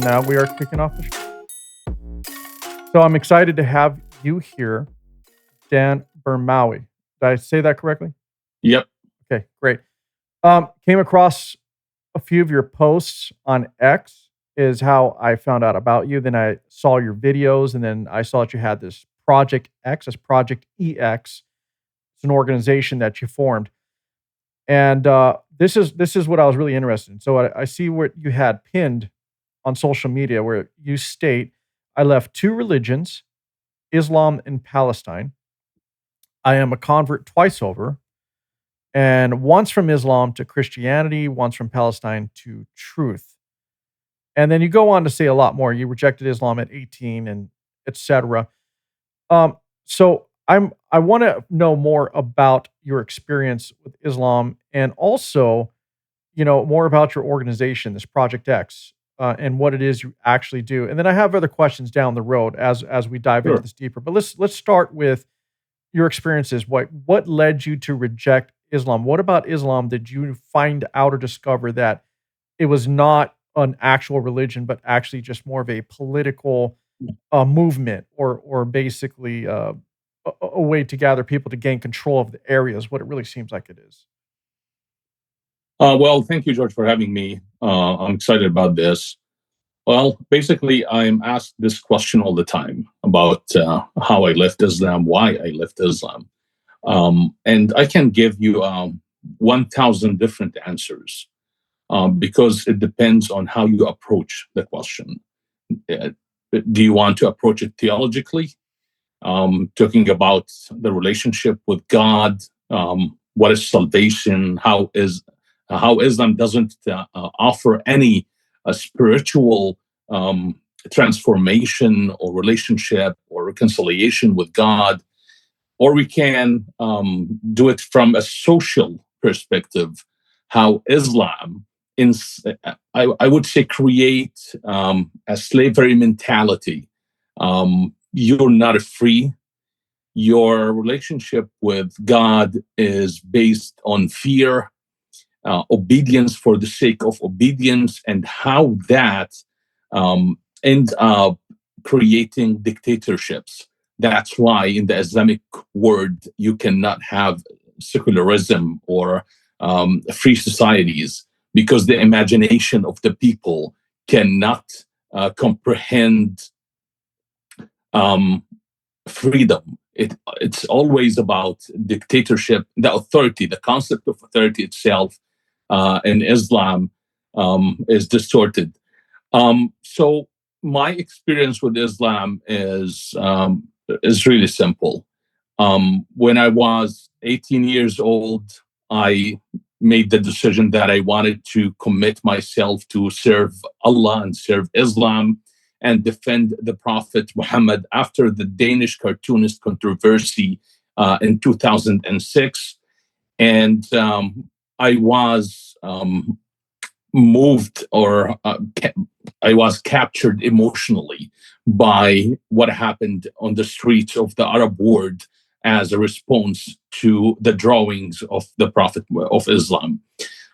now we are kicking off the show. So I'm excited to have you here, Dan Burmawi. Did I say that correctly? Yep. Okay, great. Came across a few of your posts on X is how I found out about you. Then I saw your videos, and then I saw that you had this Project X, this Project EX. It's an organization that you formed. And this is what I was really interested in. So I see what you had pinned on social media where you state, I left two religions, Islam and Palestine. I am a convert twice over, and once from Islam to Christianity, once from Palestine to truth. And then you go on to say a lot more. You rejected Islam at 18 and etc. So I want to know more about your experience with Islam and also, more about your organization, this Project X, and what it is you actually do. And then I have other questions down the road as we dive into this deeper. But let's start with your experiences. What led you to reject Islam? What about Islam did you find out or discover that it was not an actual religion, but actually just more of a political movement or basically a way to gather people to gain control of the areas, what it really seems like it is? Well, thank you, George, for having me. I'm excited about this. Well, basically, I'm asked this question all the time about how I left Islam, why I left Islam. And I can give you 1,000 different answers because it depends on how you approach the question. Do you want to approach it theologically, talking about the relationship with God, what is salvation, how Islam doesn't offer any spiritual transformation or relationship or reconciliation with God, or we can do it from a social perspective, how Islam, I would say, create a slavery mentality. You're not free. Your relationship with God is based on fear, obedience for the sake of obedience, and how that ends up creating dictatorships. That's why in the Islamic world, you cannot have secularism or free societies, because the imagination of the people cannot comprehend freedom. It's always about dictatorship, the authority, the concept of authority itself in Islam is distorted. So my experience with Islam is really simple. When I was 18 years old, I made the decision that I wanted to commit myself to serve Allah and serve Islam and defend the Prophet Muhammad after the Danish cartoonist controversy in 2006. And I was moved, or I was captured emotionally by what happened on the streets of the Arab world as a response to the drawings of the Prophet of Islam.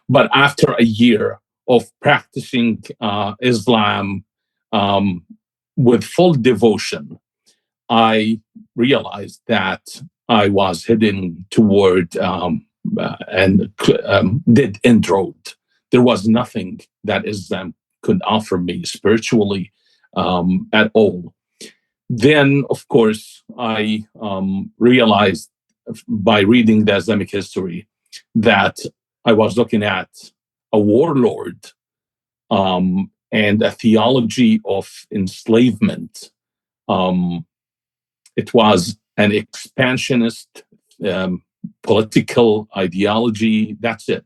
But after a year of practicing Islam with full devotion, I realized that I was heading toward dead end road. There was nothing that Islam could offer me spiritually at all. Then, of course, I realized by reading the Islamic history that I was looking at a warlord and a theology of enslavement. It was an expansionist political ideology. That's it.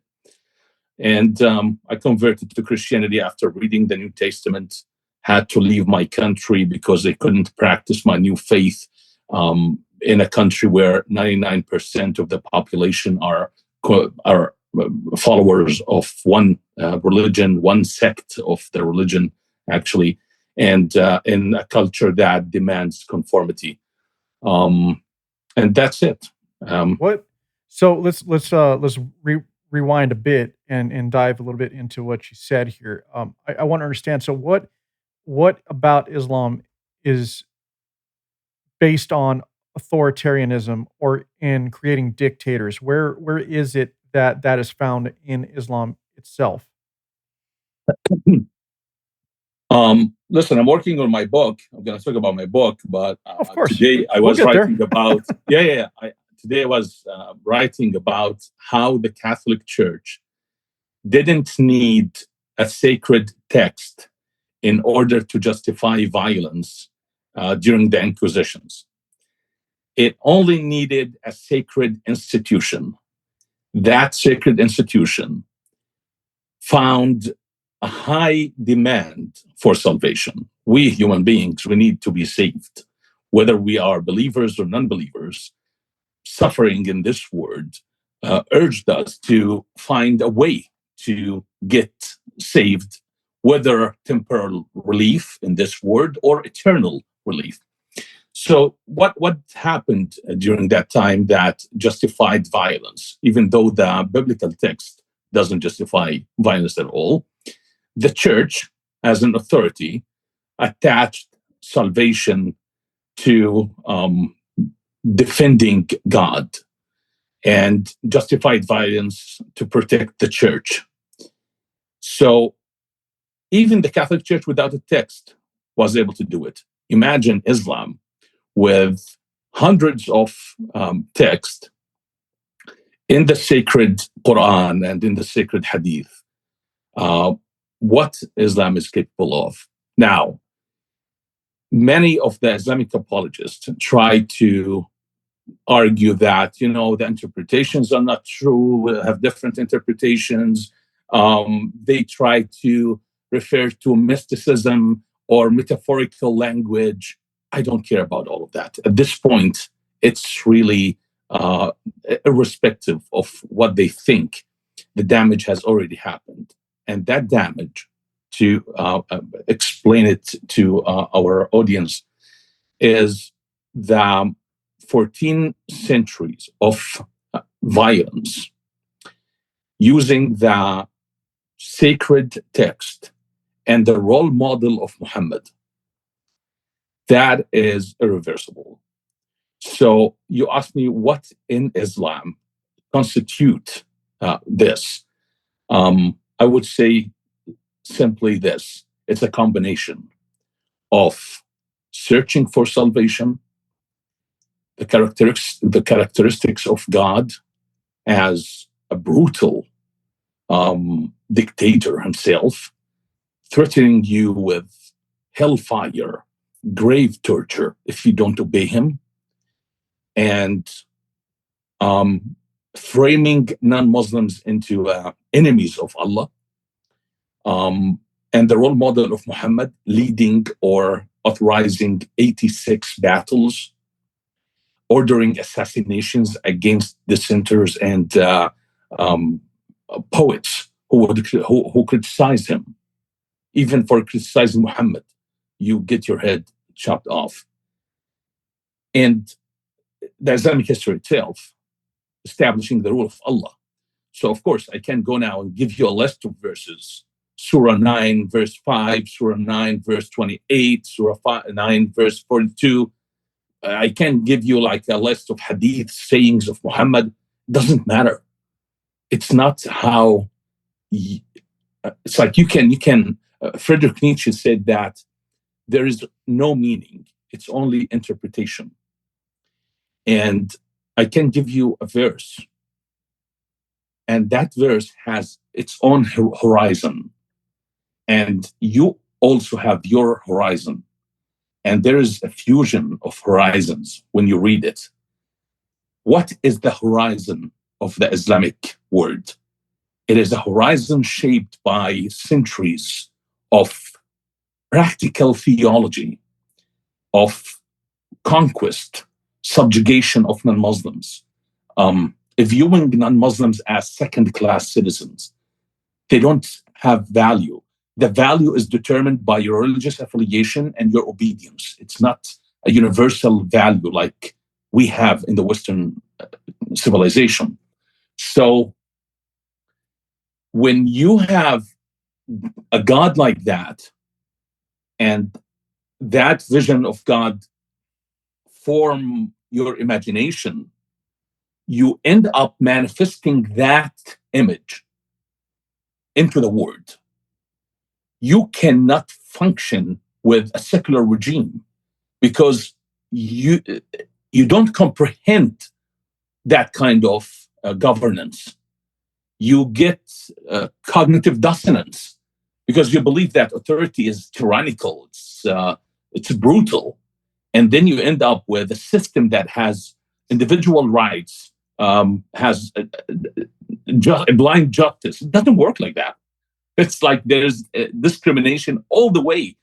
And I converted to Christianity after reading the New Testament, had to leave my country because I couldn't practice my new faith in a country where 99% of the population are followers of one religion, one sect of the religion, actually, and in a culture that demands conformity. And that's it. What? So let's rewind a bit and dive a little bit into what you said here. I want to understand. So what what about Islam is based on authoritarianism or in creating dictators? Where is it that that is found in Islam itself? Listen, I'm working on my book. I'm going to talk about my book, but Of course, today I we'll was get there. writing about today I was writing about how the Catholic Church didn't need a sacred text in order to justify violence during the Inquisitions. It only needed a sacred institution. That sacred institution found a high demand for salvation. We human beings, we need to be saved, whether we are believers or non-believers. Suffering in this world urged us to find a way to get saved, whether temporal relief in this world or eternal relief. So what happened during that time that justified violence, even though the biblical text doesn't justify violence at all? The church, as an authority, attached salvation to defending God and justified violence to protect the church. So even the Catholic Church without a text was able to do it. Imagine Islam with hundreds of texts in the sacred Quran and in the sacred Hadith. What Islam is capable of. Now, many of the Islamic apologists try to argue that, the interpretations are not true, have different interpretations. They try to refer to mysticism or metaphorical language. I don't care about all of that. At this point, it's really irrespective of what they think. The damage has already happened. And that damage, to explain it to our audience, is the 14 centuries of violence using the sacred text and the role model of Muhammad. That is irreversible. So you ask me what in Islam constitute this. I would say simply this: it's a combination of searching for salvation, the characteristics of God as a brutal dictator himself, threatening you with hellfire, grave torture if you don't obey him, and framing non-Muslims into enemies of Allah, and the role model of Muhammad leading or authorizing 86 battles, ordering assassinations against dissenters and poets who criticize him. Even for criticizing Muhammad, you get your head chopped off. And the Islamic history itself, establishing the rule of Allah. So, of course, I can go now and give you a list of verses. Surah 9, verse 5, Surah 9, verse 28, Surah 9, verse 42. I can give you like a list of hadith sayings of Muhammad. Doesn't matter. It's not how. It's like you can. Friedrich Nietzsche said that there is no meaning. It's only interpretation. And I can give you a verse, and that verse has its own horizon. And you also have your horizon. And there is a fusion of horizons when you read it. What is the horizon of the Islamic world? It is a horizon shaped by centuries of practical theology, of conquest, subjugation of non-Muslims, viewing non-Muslims as second-class citizens. They don't have value. The value is determined by your religious affiliation and your obedience. It's not a universal value like we have in the Western civilization. So when you have a God like that, and that vision of God form your imagination, you end up manifesting that image into the world. You cannot function with a secular regime because you don't comprehend that kind of governance. You get cognitive dissonance because you believe that authority is tyrannical, it's brutal, and then you end up with a system that has individual rights, has a blind justice. It doesn't work like that. It's like there's discrimination all the way,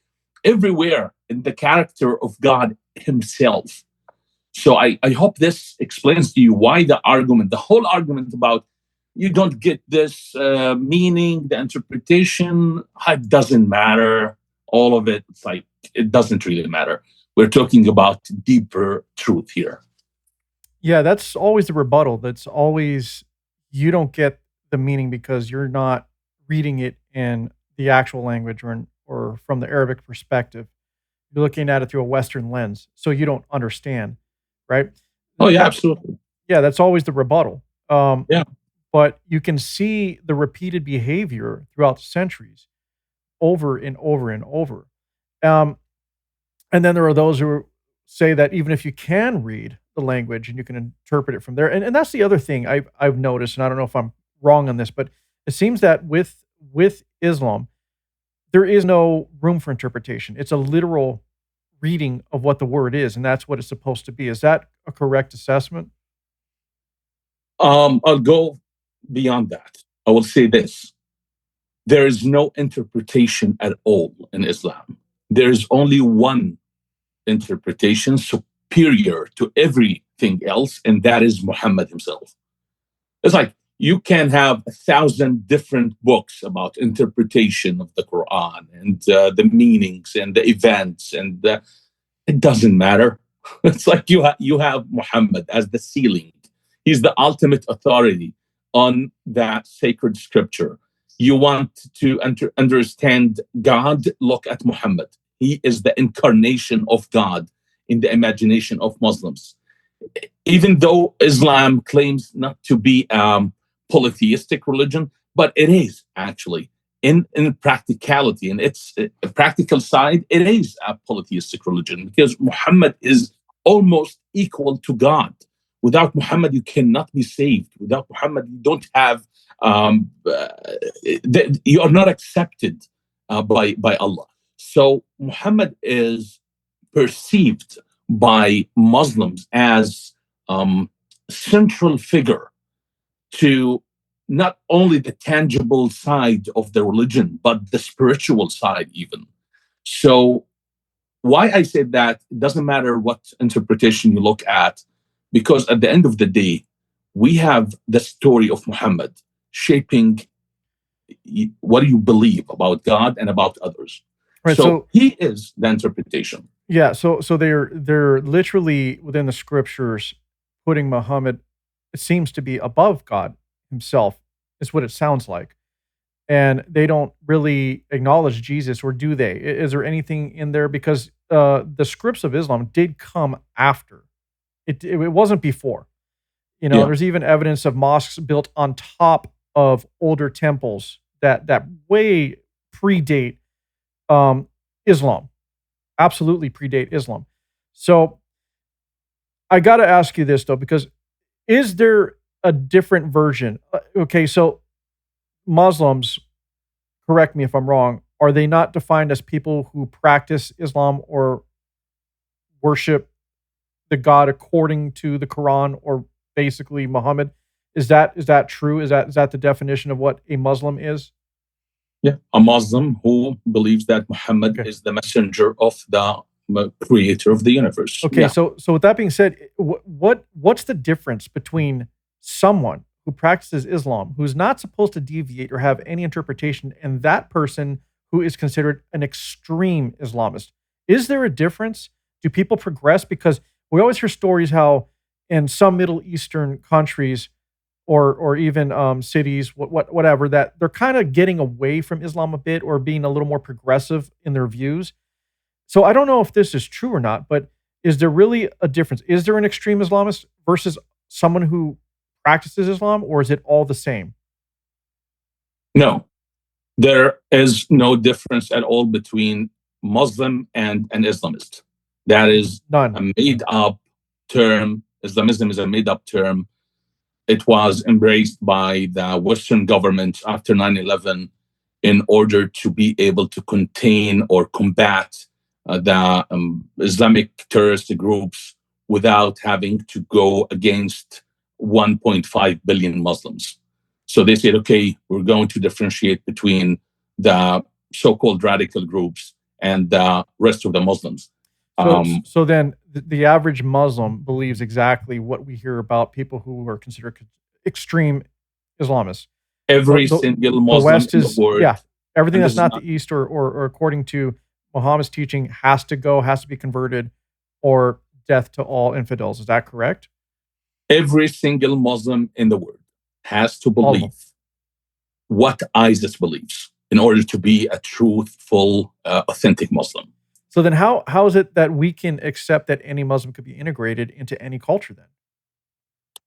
everywhere in the character of God Himself. So I hope this explains to you why the whole argument about you don't get this meaning, the interpretation, it doesn't matter. All of it, it's like it doesn't really matter. We're talking about deeper truth here. Yeah, that's always the rebuttal. That's always, you don't get the meaning because you're not reading it in the actual language or from the Arabic perspective. You're looking at it through a Western lens, so you don't understand, right? Oh yeah, absolutely. Yeah, that's always the rebuttal. Yeah. But you can see the repeated behavior throughout the centuries, over and over and over. And then there are those who say that even if you can read the language and you can interpret it from there, and that's the other thing I've noticed, and I don't know if I'm wrong on this, but it seems that with Islam, there is no room for interpretation. It's a literal reading of what the word is, and that's what it's supposed to be. Is that a correct assessment? I'll go beyond that. I will say this. There is no interpretation at all in Islam. There is only one interpretation superior to everything else, and that is Muhammad himself. It's like you can have 1,000 different books about interpretation of the Quran and the meanings and the events, and it doesn't matter. It's like you have Muhammad as the ceiling. He's the ultimate authority on that sacred scripture. You want to understand God, look at Muhammad. He is the incarnation of God in the imagination of Muslims. Even though Islam claims not to be polytheistic religion, but it is actually in practicality, and its practical side, it is a polytheistic religion because Muhammad is almost equal to God. Without Muhammad, you cannot be saved. Without Muhammad, you don't have, you are not accepted by Allah. So Muhammad is perceived by Muslims as central figure to not only the tangible side of the religion, but the spiritual side even. So why I said that, it doesn't matter what interpretation you look at, because at the end of the day, we have the story of Muhammad shaping what you believe about God and about others. Right. So he is the interpretation. Yeah. So they're literally within the scriptures putting Muhammad, it seems to be above God himself, is what it sounds like. And they don't really acknowledge Jesus, or do they? Is there anything in there? Because the scripts of Islam did come after. It wasn't before. You know, Yeah. there's even evidence of mosques built on top of older temples that way predate Islam. Absolutely predate Islam. So I got to ask you this though, because is there a different version? Okay, so Muslims, correct me if I'm wrong, are they not defined as people who practice Islam or worship the God according to the Quran, or basically Muhammad? Is that true? Is that the definition of what a Muslim is? Yeah, a Muslim who believes that Muhammad is the messenger of the creator of the universe. Okay, Yeah. so with that being said, what's the difference between someone who practices Islam, who's not supposed to deviate or have any interpretation, and that person who is considered an extreme Islamist? Is there a difference? Do people progress? Because we always hear stories how in some Middle Eastern countries or even cities, whatever, that they're kind of getting away from Islam a bit or being a little more progressive in their views. So I don't know if this is true or not, but is there really a difference? Is there an extreme Islamist versus someone who practices Islam, or is it all the same? No, there is no difference at all between Muslim and an Islamist. That is None. a made up term. Islamism is a made up term. It was embraced by the Western government after 9/11 in order to be able to contain or combat the Islamic terrorist groups without having to go against 1.5 billion Muslims. So they said, okay, we're going to differentiate between the so-called radical groups and the rest of the Muslims. So then the average Muslim believes exactly what we hear about people who are considered extreme Islamists. Every The single the Muslim West in the is, world, yeah, everything and this that's is not not the East or according to Muhammad's teaching has to go, has to be converted, or death to all infidels. Is that correct? every single Muslim in the world has to All of them. believe what ISIS believes in order to be a truthful, authentic Muslim. So then how is it that we can accept that any Muslim could be integrated into any culture then?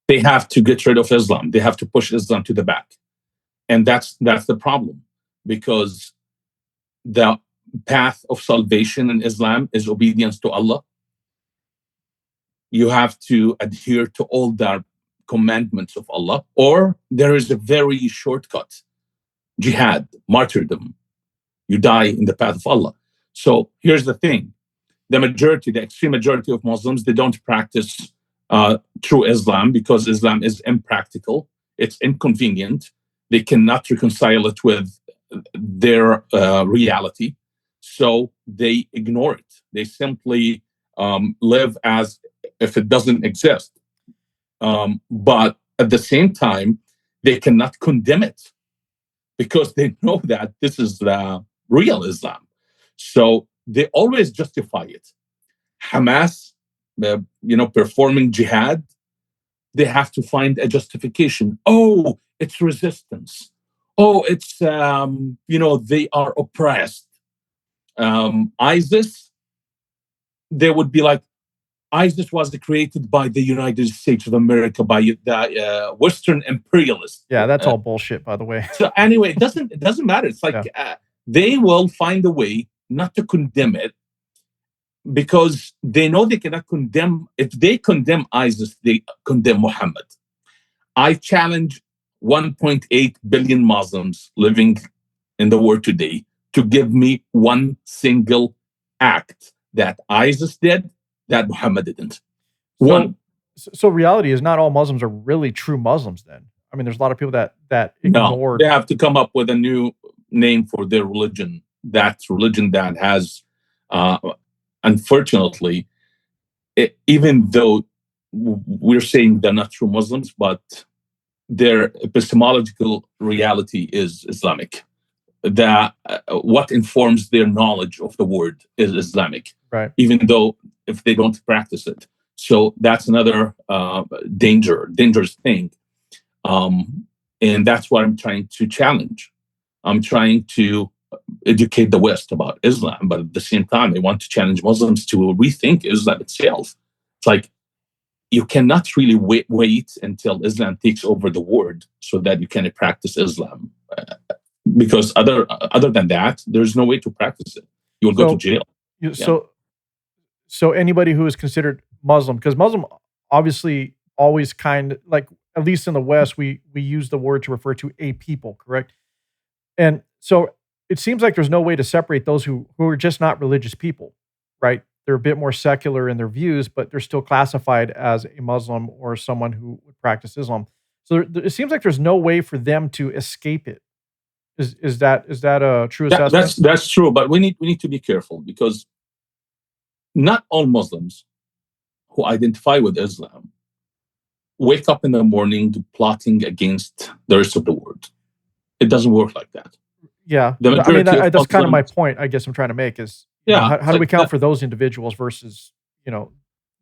They have to get rid of Islam. They have to push Islam to the back, and that's the problem, because the path of salvation in Islam is obedience to Allah. You have to adhere to all the commandments of Allah, or there is a very shortcut: jihad, martyrdom. You die in the path of Allah. So here's the thing: the extreme majority of Muslims, they don't practice true Islam because Islam is impractical. It's inconvenient. They cannot reconcile it with their reality. So they ignore it. They simply live as if it doesn't exist. But at the same time, they cannot condemn it because they know that this is the real Islam. So they always justify it. Hamas, performing jihad, they have to find a justification. Oh, it's resistance. Oh, it's, they are oppressed. ISIS, they would be like, ISIS was created by the United States of America, by the Western imperialists. Yeah, that's all bullshit, by the way. So anyway, it doesn't matter. It's like they will find a way not to condemn it, because they know they cannot condemn. If they condemn ISIS, they condemn Muhammad. I challenge 1.8 billion Muslims living in the world today to give me one single act that ISIS did that Muhammad didn't. One. So reality is not all Muslims are really true Muslims then. I mean, there's a lot of people that ignore. No, they have to come up with a new name for their religion. That's religion that has, unfortunately, even though we're saying they're not true Muslims, but their epistemological reality is Islamic. That what informs their knowledge of the word is Islamic, right? Even though if they don't practice it. So that's another dangerous thing. And that's what I'm trying to challenge. I'm trying to educate the West about Islam, but at the same time, I want to challenge Muslims to rethink Islam itself. It's like you cannot really wait until Islam takes over the world so that you can practice Islam. Because other than that, there's no way to practice it. You will go to jail. So anybody who is considered Muslim, because Muslim obviously always kind of like, at least in the West, we use the word to refer to a people, correct? And so it seems like there's no way to separate those who are just not religious people, right? They're a bit more secular in their views, but they're still classified as a Muslim or someone who would practice Islam. So it seems like there's no way for them to escape it. Is that a true assessment? That's true, but we need to be careful, because not all Muslims who identify with Islam wake up in the morning plotting against the rest of the world. It doesn't work like that. Yeah, I mean that's kind of my point. I guess I'm trying to make is how do we count for those individuals versus the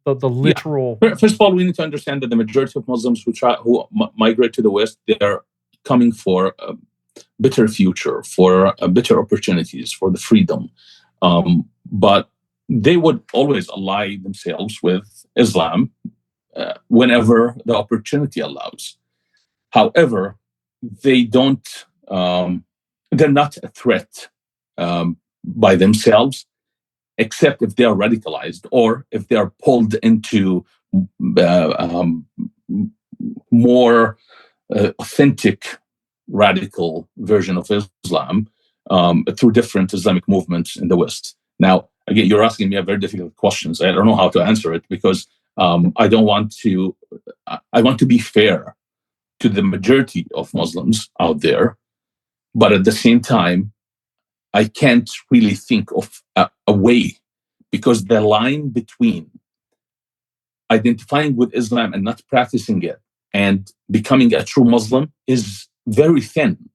literal? Yeah. First of all, we need to understand that the majority of Muslims who migrate to the West, they are coming for a better future, for better opportunities, for the freedom. But they would always ally themselves with Islam whenever the opportunity allows. However, they don't. They're not a threat by themselves, except if they are radicalized or if they are pulled into more authentic radical version of Islam through different Islamic movements in the West. Now, again, you're asking me a very difficult questions. I don't know how to answer it because I don't want to. I want to be fair to the majority of Muslims out there, but at the same time, I can't really think of a way, because the line between identifying with Islam and not practicing it and becoming a true Muslim is very thin.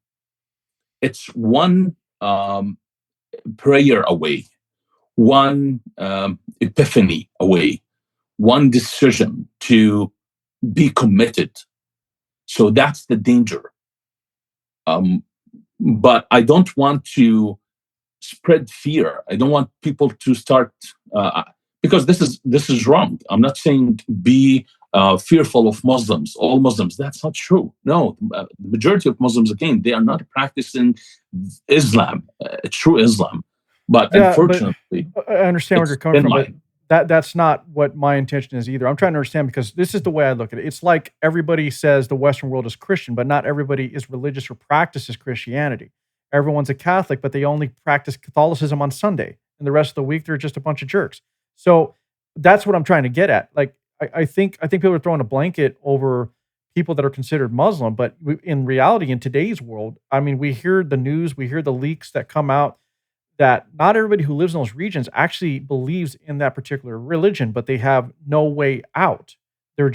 It's one prayer away, one epiphany away, one decision to be committed. So that's the danger. But I don't want to spread fear. I don't want people to start because this is wrong. I'm not saying be fearful of Muslims, all Muslims. That's not true. No, the majority of Muslims, again, they are not practicing Islam, true Islam. But unfortunately, I understand where you're coming from. But that's not what my intention is either. I'm trying to understand, because this is the way I look at it. It's like everybody says the Western world is Christian, but not everybody is religious or practices Christianity. Everyone's a Catholic, but they only practice Catholicism on Sunday, and the rest of the week they're just a bunch of jerks. So that's what I'm trying to get at. Like, I think people are throwing a blanket over people that are considered Muslim, but in reality, in today's world, I mean, we hear the news, we hear the leaks that come out that not everybody who lives in those regions actually believes in that particular religion, but they have no way out. They're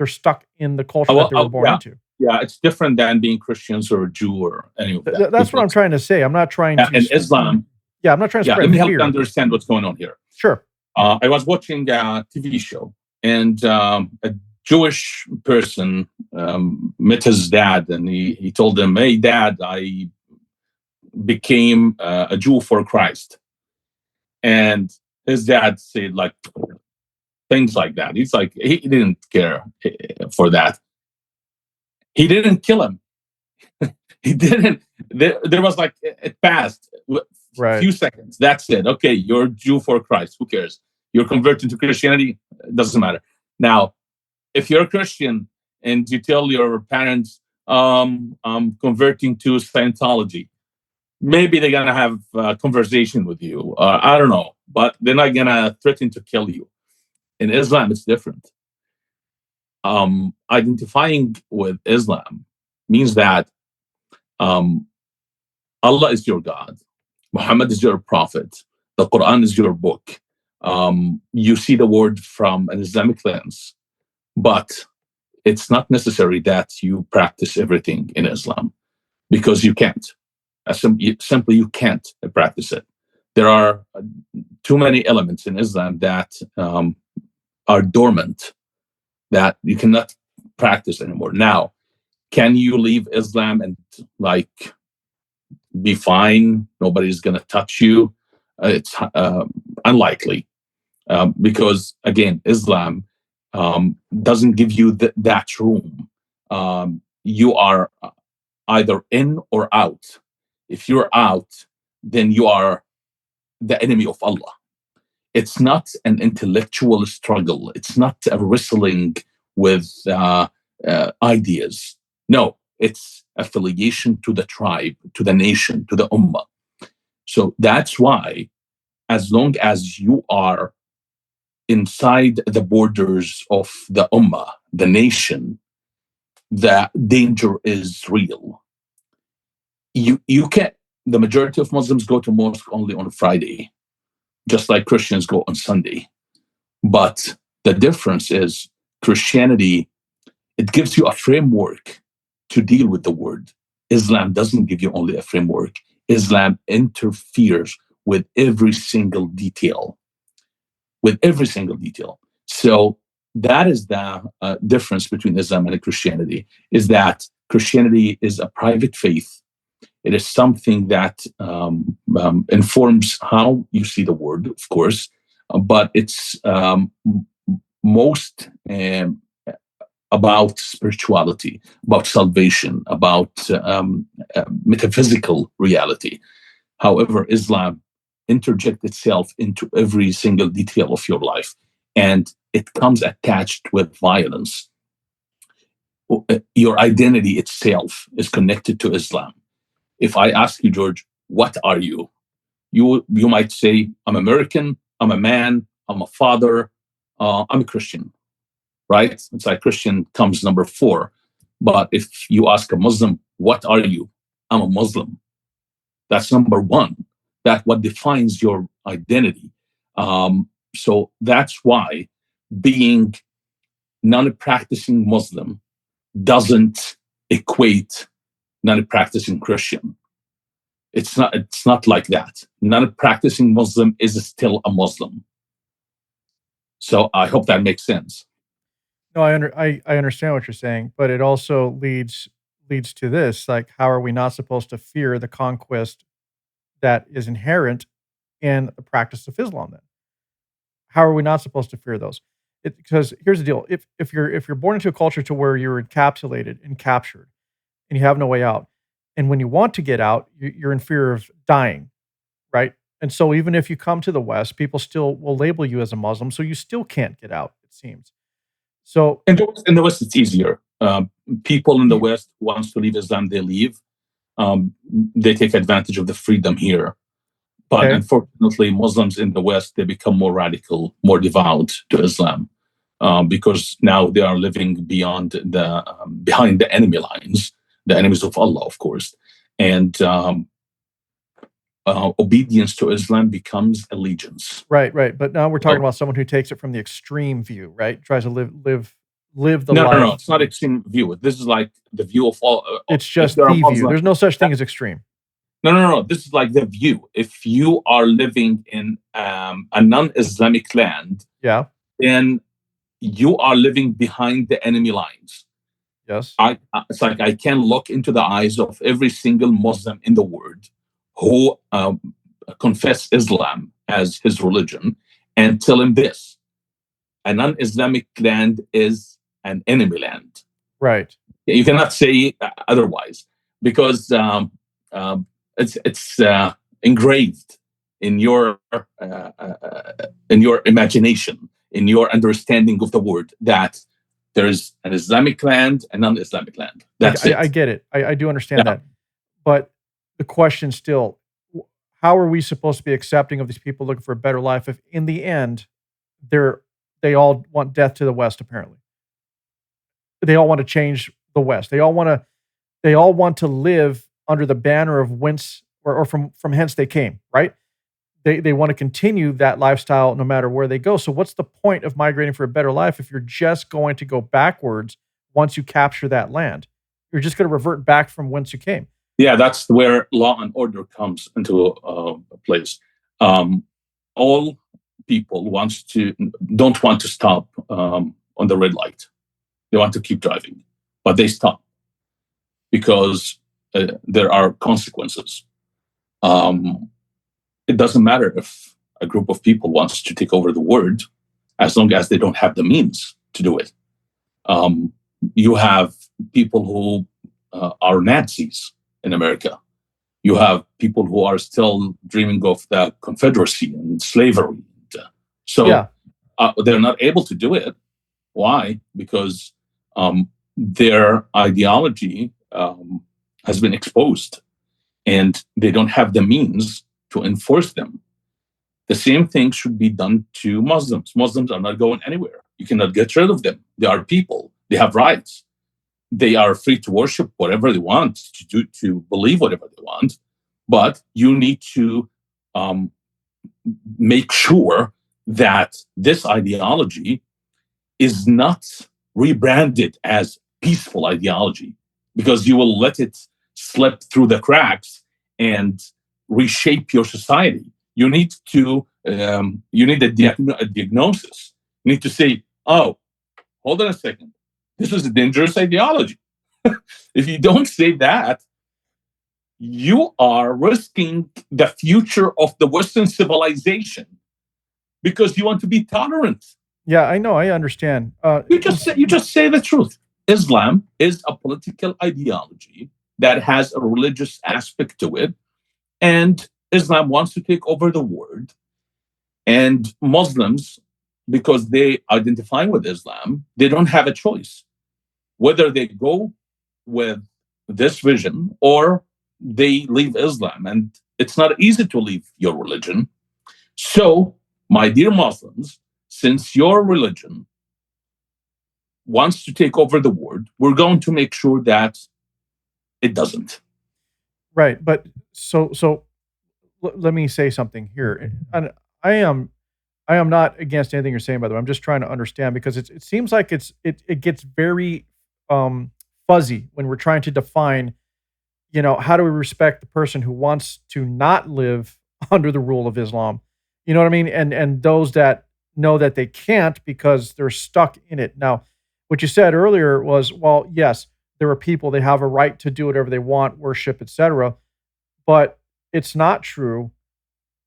stuck in the culture that they were born into. Yeah, it's different than being Christians or a Jew or any of that. That's what I'm trying to say. I'm not trying to. In Islam. Yeah, I'm not trying to spread let me help fear. you understand what's going on here. Sure. I was watching a TV show, and a Jewish person met his dad, and he told him, "Hey, Dad, I became a Jew for Christ." And his dad said like things like that. He's like, he didn't care for that. He didn't kill him. He didn't. There was like, it passed a few seconds. That's it. Okay, you're Jew for Christ. Who cares? You're converted to Christianity. It doesn't matter. Now, if you're a Christian and you tell your parents, I'm converting to Scientology, maybe they're going to have a conversation with you. I don't know. But they're not going to threaten to kill you. In Islam, it's different. Identifying with Islam means that Allah is your God. Muhammad is your prophet. The Quran is your book. You see the world from an Islamic lens, but it's not necessary that you practice everything in Islam, because you can't. Simply, you can't practice it. There are too many elements in Islam that are dormant, that you cannot practice anymore. Now, can you leave Islam and like be fine? Nobody's going to touch you. It's unlikely, because again, Islam doesn't give you that room. You are either in or out. If you're out, then you are the enemy of Allah. It's not an intellectual struggle. It's not a wrestling with ideas. No, it's affiliation to the tribe, to the nation, to the ummah. So that's why, as long as you are inside the borders of the ummah, the nation, the danger is real. You can't. The majority of Muslims go to mosque only on Friday, just like Christians go on Sunday. But the difference is Christianity, it gives you a framework to deal with the word. Islam doesn't give you only a framework. Islam interferes with every single detail. So that is the difference between Islam and Christianity, is that Christianity is a private faith. It is something that informs how you see the world, of course, but it's most about spirituality, about salvation, about metaphysical reality. However, Islam interjects itself into every single detail of your life, and it comes attached with violence. Your identity itself is connected to Islam. If I ask you, George, what are you? You might say, I'm American, I'm a man, I'm a father, I'm a Christian, right? It's like Christian comes number 4. But if you ask a Muslim, what are you? I'm a Muslim. That's number 1. That's what defines your identity. So that's why being non-practicing Muslim doesn't equate non-practicing Christian. It's not like that. Non-practicing Muslim is still a Muslim. So I hope that makes sense. No, I understand what you're saying, but it also leads to this, like, how are we not supposed to fear the conquest that is inherent in the practice of Islam then? How are we not supposed to fear those? Because here's the deal. If you're born into a culture to where you're encapsulated and captured and you have no way out, and when you want to get out, you're in fear of dying, right? And so even if you come to the West, people still will label you as a Muslim, so you still can't get out, it seems. So In the West, it's easier. People in the you West wants to leave Islam, they leave. They take advantage of the freedom here. But okay. unfortunately, Muslims in the West, they become more radical, more devout to Islam, because now they are living behind the enemy lines, the enemies of Allah, of course. And obedience to Islam becomes allegiance. Right, right. But now we're talking So, about someone who takes it from the extreme view, right? Tries to live the no. life. It's not extreme view. This is like the view of all. It's If just there are the view. Muslims, There's no such thing as extreme. no. This is like the view. If you are living in a non-Islamic land, Yeah. then you are living behind the enemy lines. Yes. It's like I can look into the eyes of every single Muslim in the world who confess Islam as his religion and tell him this: a non-Islamic land is an enemy land. Right. You cannot say otherwise, because it's engraved in your imagination, in your understanding of the word, that there is an Islamic land and non-Islamic land. That's I it. get it. I do understand Yeah. that. But the question still, how are we supposed to be accepting of these people looking for a better life if in the end they all want death to the West, apparently? They all want to change the West. They all want to live under the banner of whence or from hence they came, right? They want to continue that lifestyle no matter where they go. So what's the point of migrating for a better life if you're just going to go backwards once you capture that land? You're just going to revert back from whence you came. Yeah, that's where law and order comes into place. All people don't want to stop on the red light. They want to keep driving, but they stop because there are consequences. It doesn't matter if a group of people wants to take over the world, as long as they don't have the means to do it. You have people who are Nazis in America. You have people who are still dreaming of the Confederacy and slavery. So they're not able to do it. Why? Because their ideology has been exposed, and they don't have the means to enforce them. The same thing should be done to Muslims. Muslims are not going anywhere. You cannot get rid of them. They are people. They have rights. They are free to worship whatever they want, to believe whatever they want. But you need to make sure that this ideology is not rebranded as peaceful ideology, because you will let it slip through the cracks and reshape your society. You need a diagnosis. You need to say, oh, hold on a second, this is a dangerous ideology. If you don't say that, you are risking the future of the Western civilization. because you want to be tolerant. Yeah, I know. I understand. You just say the truth. Islam is a political ideology that has a religious aspect to it, and Islam wants to take over the world. And Muslims, because they identify with Islam, they don't have a choice whether they go with this vision or they leave Islam. And it's not easy to leave your religion. So, my dear Muslims, since your religion wants to take over the world, we're going to make sure that it doesn't. Right. But let me say something here. And I am not against anything you're saying, by the way. I'm just trying to understand, because it seems like it gets very fuzzy when we're trying to define, how do we respect the person who wants to not live under the rule of Islam? You know what I mean? And those that know that they can't because they're stuck in it. Now, what you said earlier was, well, yes, there are people, they have a right to do whatever they want, worship, etc. But it's not true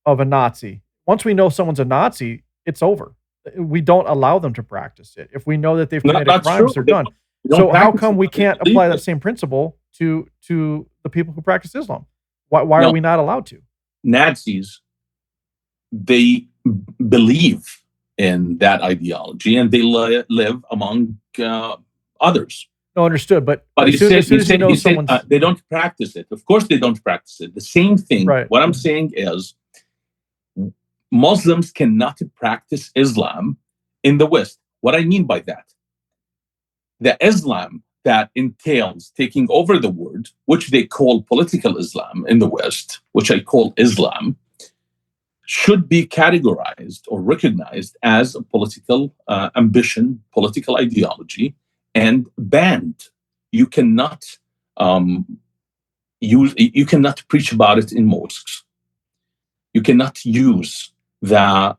of a Nazi. Once we know someone's a Nazi, it's over. We don't allow them to practice it. If we know that they've committed crimes, they're done. So how come we can't apply that same principle to the people who practice Islam? Why are we not allowed to? Nazis, they believe in that ideology and they live among others. No, understood. But he said they don't practice it. Of course they don't practice it. The same thing. Right. What I'm saying is Muslims cannot practice Islam in the West. What I mean by that, the Islam that entails taking over the world, which they call political Islam in the West, which I call Islam, should be categorized or recognized as a political ambition, political ideology, and banned. You cannot you cannot preach about it in mosques. You cannot use the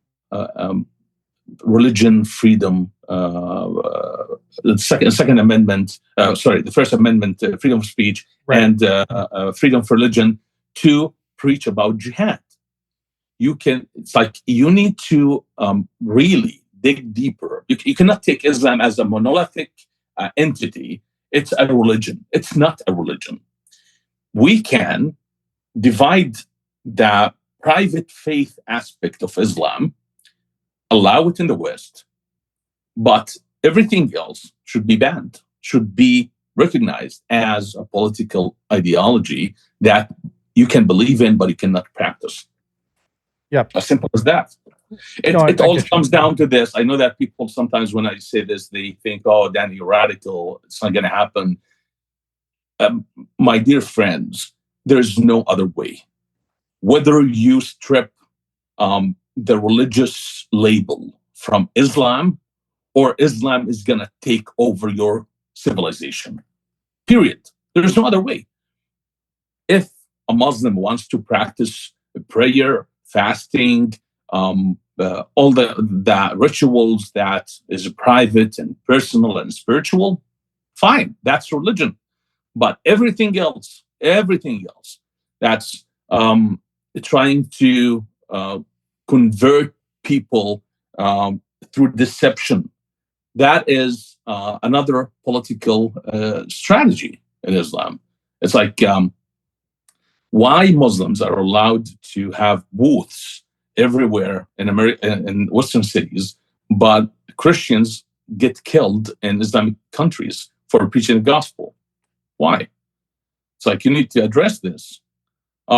religion freedom, the second amendment, the First Amendment, freedom of speech, right, and freedom of religion to preach about jihad. It's like you need to really dig deeper. You cannot take Islam as a monolithic entity. It's a religion. It's not a religion. We can divide the private faith aspect of Islam, allow it in the West, but everything else should be banned, should be recognized as a political ideology that you can believe in, but you cannot practice. Yeah, as simple as that. It all comes down to this. I know that people sometimes, when I say this, they think, "Oh, Danny, you're radical. It's not going to happen." My dear friends, there's no other way. Whether you strip the religious label from Islam, or Islam is going to take over your civilization. Period. There's no other way. If a Muslim wants to practice prayer, fasting, all the rituals that is private and personal and spiritual, fine, that's religion. But everything else that's trying to convert people through deception, that is another political strategy in Islam. It's like why Muslims are allowed to have booths everywhere in in Western cities, but Christians get killed in Islamic countries for preaching the gospel. Why? It's like you need to address this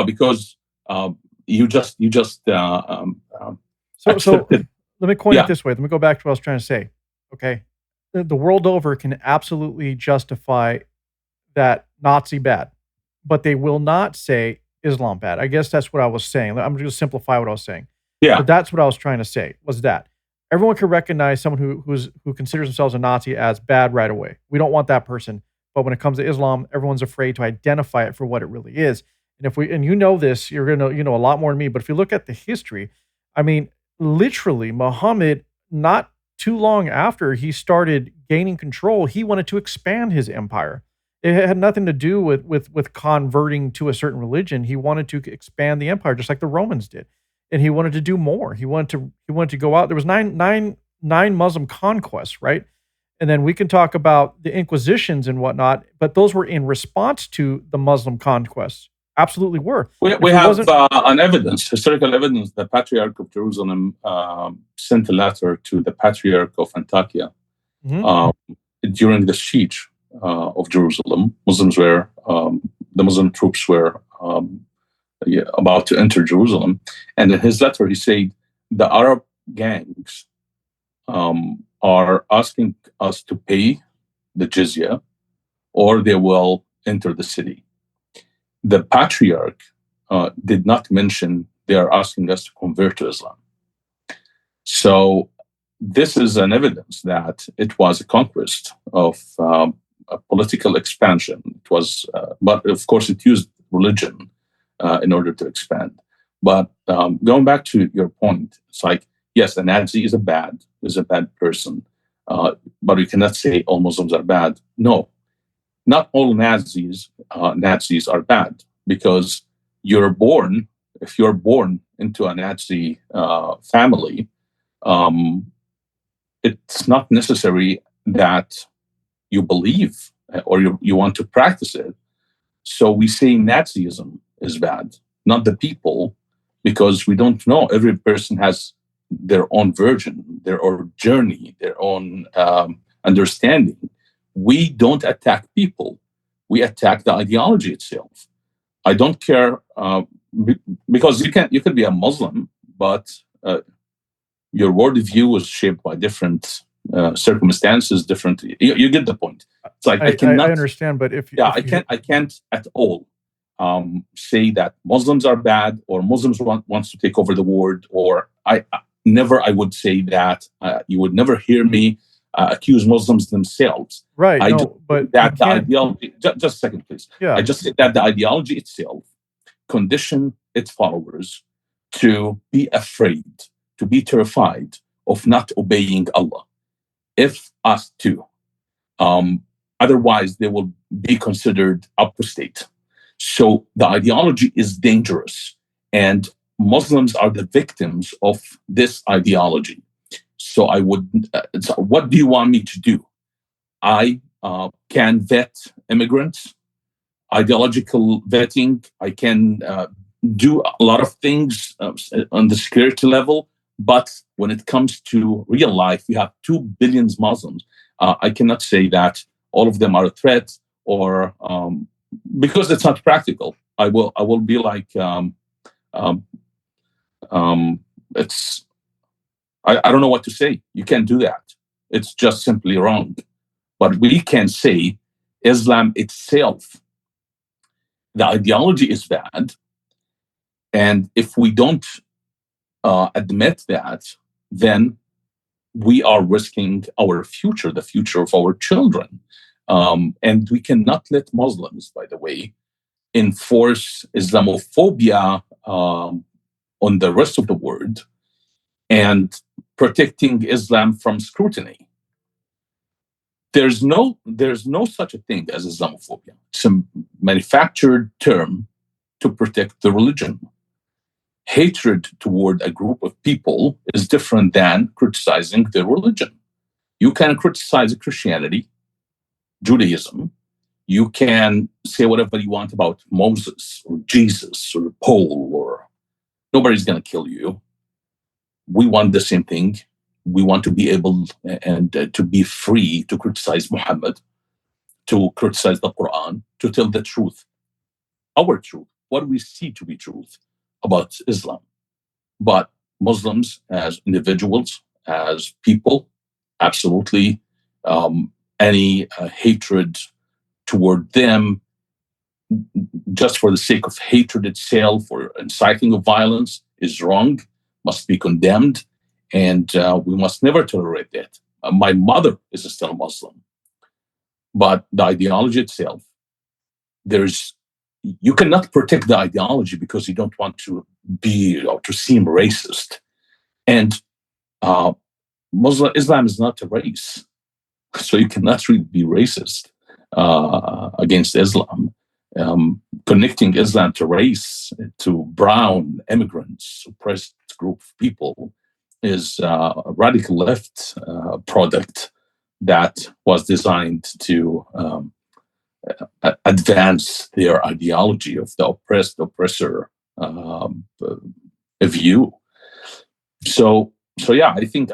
because you just So let me coin it this way. Let me go back to what I was trying to say. Okay, the world over can absolutely justify that Nazi bad, but they will not say Islam bad. I guess that's what I was saying. I'm going to simplify what I was saying. Yeah, but that's what I was trying to say. Was that everyone can recognize someone who considers themselves a Nazi as bad right away. We don't want that person. But when it comes to Islam, everyone's afraid to identify it for what it really is. And you know this, you're gonna know a lot more than me. But if you look at the history, I mean, literally, Muhammad, not too long after he started gaining control, he wanted to expand his empire. It had nothing to do with converting to a certain religion. He wanted to expand the empire, just like the Romans did. and he wanted to do more. He wanted to go out. There was nine Muslim conquests, right? And then we can talk about the Inquisitions and whatnot, but those were in response to the Muslim conquests. Absolutely were. We have an evidence, historical evidence. The Patriarch of Jerusalem sent a letter to the Patriarch of Antakya during the siege of Jerusalem. The Muslim troops were about to enter Jerusalem. And in his letter, he said, the Arab gangs are asking us to pay the jizya, or they will enter the city. The Patriarch did not mention they are asking us to convert to Islam. So this is an evidence that it was a conquest of a political expansion. It was, but of course, it used religion in order to expand. But going back to your point, it's like, yes, a Nazi is a bad person, but we cannot say all Muslims are bad. No, not all Nazis are bad, because if you're born into a Nazi family, it's not necessary that you believe or you want to practice it. So we say Nazism is bad, not the people, because we don't know. Every person has their own version, their own journey, their own understanding. We don't attack people. We attack the ideology itself. I don't care, because you can be a Muslim, but your worldview is shaped by different circumstances. Different. You get the point. It's like I understand, but I can't at all say that Muslims are bad or Muslims wants to take over the world. Or I would say that. You would never hear me accuse Muslims themselves. Right. But that the ideology. Just a second, please. Yeah. I just said that the ideology itself condition its followers to be afraid, to be terrified of not obeying Allah, if asked to. Otherwise, they will be considered apostate. So the ideology is dangerous, and Muslims are the victims of this ideology. So what do you want me to do? I can vet immigrants, ideological vetting. I can do a lot of things on the security level. But when it comes to real life, we have 2 billion Muslims. I cannot say that all of them are a threat, or because it's not practical. I will be like, it's. I don't know what to say. You can't do that. It's just simply wrong. But we can say Islam itself, the ideology is bad, and if we don't admit that, then we are risking our future, the future of our children. And we cannot let Muslims, by the way, enforce Islamophobia on the rest of the world and protecting Islam from scrutiny. There's no such a thing as Islamophobia. It's a manufactured term to protect the religion. Hatred toward a group of people is different than criticizing their religion. You can criticize Christianity, Judaism. You can say whatever you want about Moses or Jesus or Paul, or nobody's going to kill you. We want the same thing. We want to be able and to be free to criticize Muhammad, to criticize the Quran, to tell the truth, our truth, what we see to be truth about Islam. But Muslims as individuals, as people, absolutely any hatred toward them just for the sake of hatred itself or inciting of violence is wrong, must be condemned, and we must never tolerate that. My mother is still Muslim, but the ideology itself, you cannot protect the ideology because you don't want to be or to seem racist. And Islam is not a race, so you cannot really be racist against Islam. Connecting Islam to race, to brown, immigrant, oppressed group of people is a radical left product that was designed to advance their ideology of the oppressed oppressor view. So yeah, I think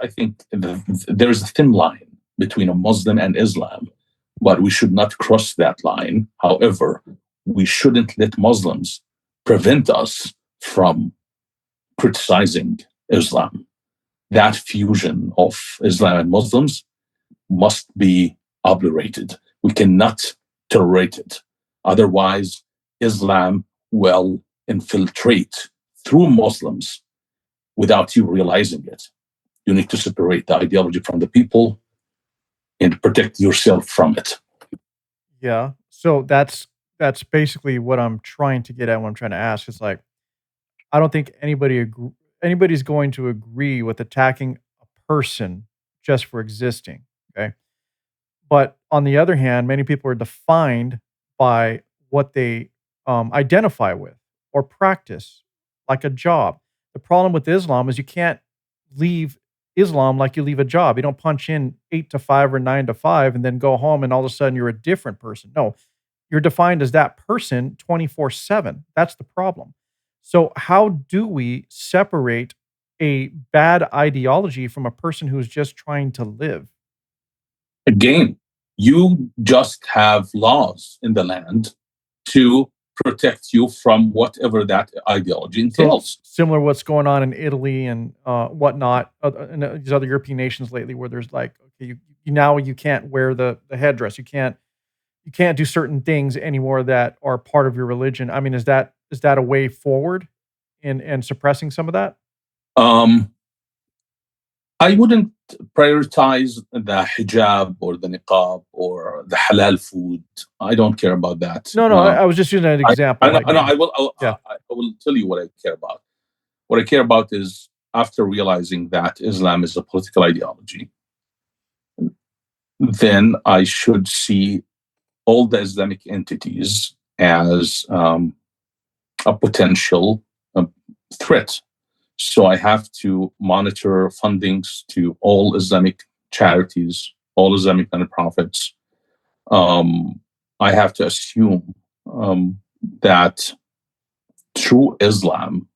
there's a thin line between a Muslim and Islam, but we should not cross that line. However, we shouldn't let Muslims prevent us from criticizing Islam. That fusion of Islam and Muslims must be obliterated. We cannot tolerate it. Otherwise, Islam will infiltrate through Muslims without you realizing it. You need to separate the ideology from the people and protect yourself from it. Yeah. So that's basically what I'm trying to get at. What I'm trying to ask is like, I don't think anybody's going to agree with attacking a person just for existing. Okay. But on the other hand, many people are defined by what they identify with or practice, like a job. The problem with Islam is you can't leave Islam like you leave a job. You don't punch in 8 to 5 or 9 to 5 and then go home and all of a sudden you're a different person. No, you're defined as that person 24/7. That's the problem. So, how do we separate a bad ideology from a person who's just trying to live? Again, you just have laws in the land to protect you from whatever that ideology entails. Similar to what's going on in Italy and whatnot, and these other European nations lately, where there's like, okay, you can't wear the headdress, you can't do certain things anymore that are part of your religion. I mean, is that a way forward in suppressing some of that? I wouldn't prioritize the hijab or the niqab or the halal food. I don't care about that. No, I was just using an example. I will tell you what I care about. What I care about is, after realizing that Islam is a political ideology, then I should see all the Islamic entities as a potential threat. So I have to monitor fundings to all Islamic charities, all Islamic nonprofits. I have to assume that true Islam,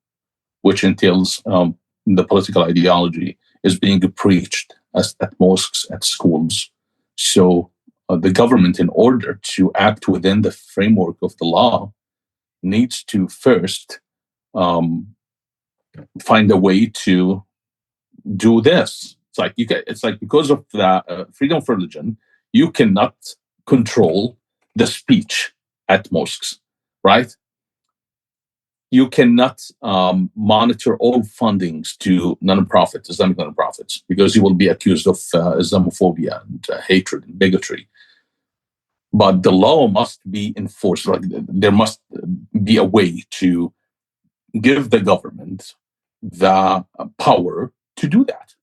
which entails the political ideology, is being preached at mosques, at schools. So the government, in order to act within the framework of the law, needs to first find a way to do this. It's like because of the freedom of religion, you cannot control the speech at mosques, right? You cannot monitor all fundings to nonprofits, Islamic nonprofits, because you will be accused of Islamophobia and hatred and bigotry. But the law must be enforced. Like, there must be a way to give the government the power to do that.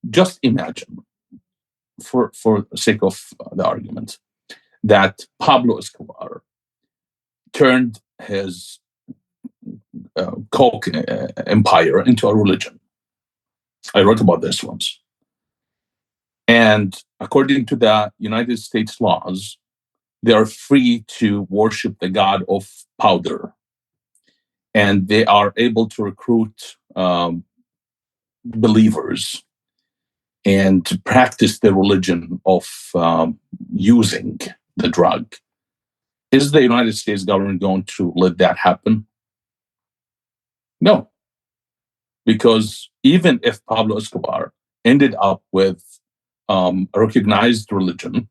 Just imagine, for the sake of the argument, that Pablo Escobar turned his coke empire into a religion. I wrote about this once. And according to the United States laws, they are free to worship the god of powder. And they are able to recruit believers and to practice the religion of using the drug. Is the United States government going to let that happen? No. Because even if Pablo Escobar ended up with a recognized religion,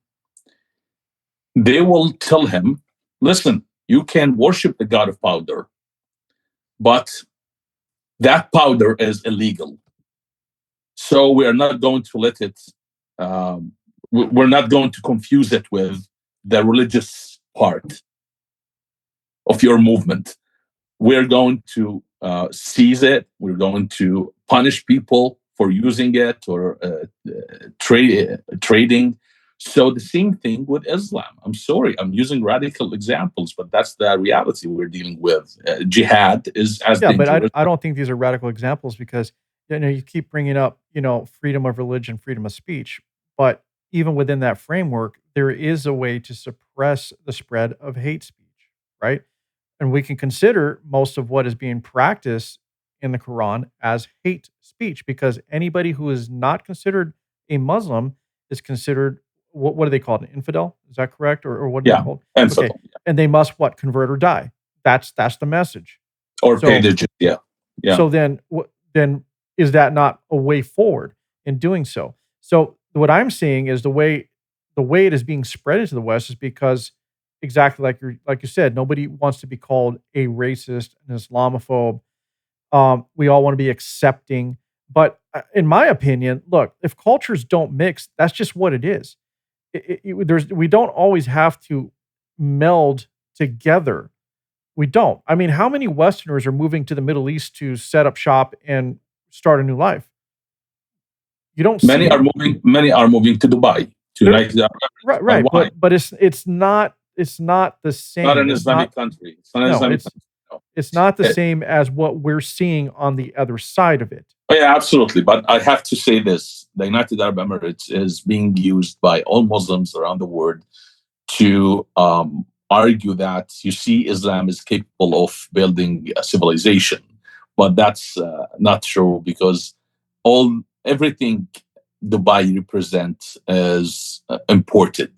they will tell him, listen, you can worship the god of powder, but that powder is illegal. So we are not going to let it, we're not going to confuse it with the religious part of your movement. We're going to seize it. We're going to punish people for using it or trading. So the same thing with Islam. I'm sorry, I'm using radical examples, but that's the reality we're dealing with. Jihad is as Yeah, but dangerous. I don't think these are radical examples because you keep bringing up freedom of religion, freedom of speech, but even within that framework, there is a way to suppress the spread of hate speech, right? And we can consider most of what is being practiced in the Quran as hate speech because anybody who is not considered a Muslim is considered what do they call it? An infidel? Is that correct? Or what are they Yeah, called? and Okay. And they must what? Convert or die. That's the message. or pay So the jizya. Yeah. so then is that not a way forward in doing so? So what I'm seeing is the way it is being spread into the West is because exactly like you said, nobody wants to be called a racist, an Islamophobe. We all want to be accepting. But in my opinion, look, if cultures don't mix, that's just what it is. We don't always have to meld together. We don't. I mean, how many Westerners are moving to the Middle East to set up shop and start a new life? You don't see Many are it. moving. Many are moving to Dubai, to They're- United Arab Emirates. right, Why? but it's not the same. Not an It's Islamic not country. It's not an no, Islamic country. No. it's not the Uh, same as what we're seeing on the other side of it. Oh, yeah, absolutely. But I have to say this: the United Arab Emirates is being used by all Muslims around the world to argue that you see Islam is capable of building a civilization, but that's not true because everything Dubai represents is imported.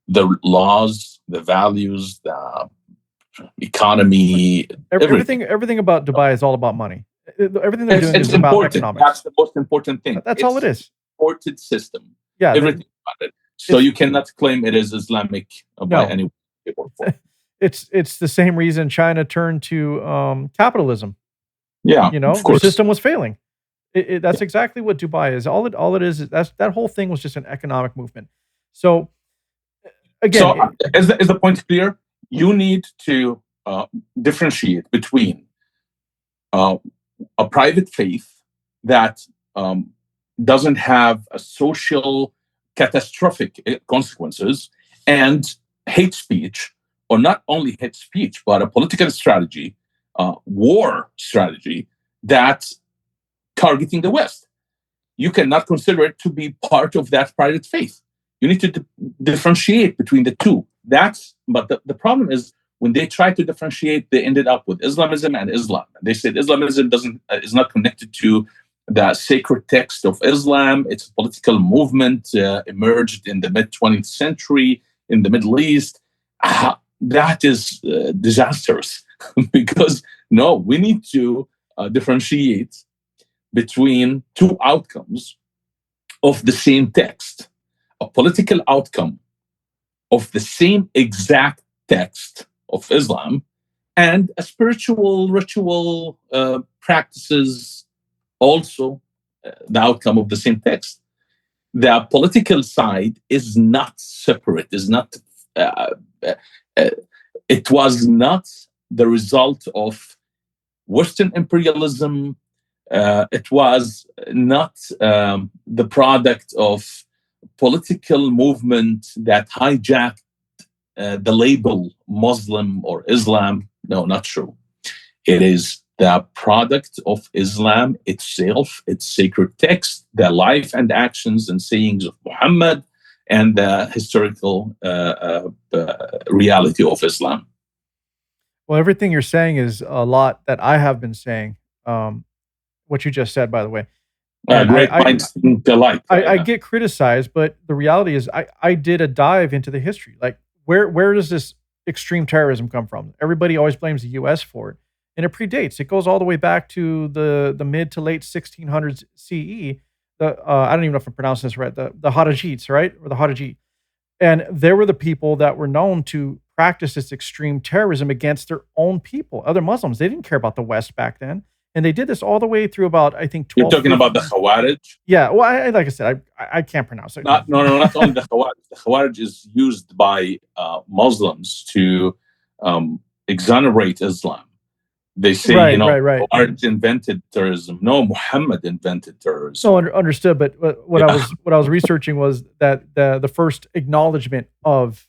The laws, the values, the economy, everything. Everything about Dubai is all about money. Everything they're doing It's is about important. economics. That's the most important thing. That's all it is. Imported system. Yeah, Everything about it. So it's- you cannot claim it is Islamic by No. any way, shape, or form. it's the same reason China turned to Yeah, capitalism. of Their course. system was failing. That's exactly what Dubai is. All it is that whole thing was just an economic movement. So again, So is the point clear? You need to differentiate between a private faith that doesn't have a social catastrophic consequences and hate speech, or not only hate speech, but a political strategy, war strategy that's targeting the West. You cannot consider it to be part of that private faith. You need to differentiate between the two. But the problem is when they try to differentiate, they ended up with Islamism and Islam. They said Islamism is not connected to the sacred text of Islam. It's a political movement emerged in the mid 20th century in the Middle East. That is disastrous because no, we need to differentiate between two outcomes of the same text: a political outcome of the same exact text of Islam, and a spiritual ritual practices, also the outcome of the same text. The political side is not separate, is not, it was not the result of Western imperialism. It was not the product of political movement that hijacked the label Muslim or Islam. No, not true. It is the product of Islam itself, its sacred text, the life and actions and sayings of Muhammad, and the historical reality of Islam. well, everything you're saying is a lot that I have been saying. What you just said, by the way. And Great minds think alike. I get criticized, but the reality is I did a dive into the history. Like where does this extreme terrorism come from? Everybody always blames the US for it. And it predates. It goes all the way back to the mid to late 1600s CE. I don't even know if I'm pronouncing this right. The Harajites, right? Or the Harajit. And they were the people that were known to practice this extreme terrorism against their own people, other Muslims. They didn't care about the West back then. And they did this all the way through about, I think, 12. You're talking about the Khawarij? Yeah. Well, like I said, I can't pronounce it. Not only the Khawarij. The Khawarij is used by Muslims to exonerate Islam. They say, Right, right, right. Art invented terrorism. No, Muhammad invented terrorism. No, understood. But what Yeah. I was researching was that the first acknowledgement of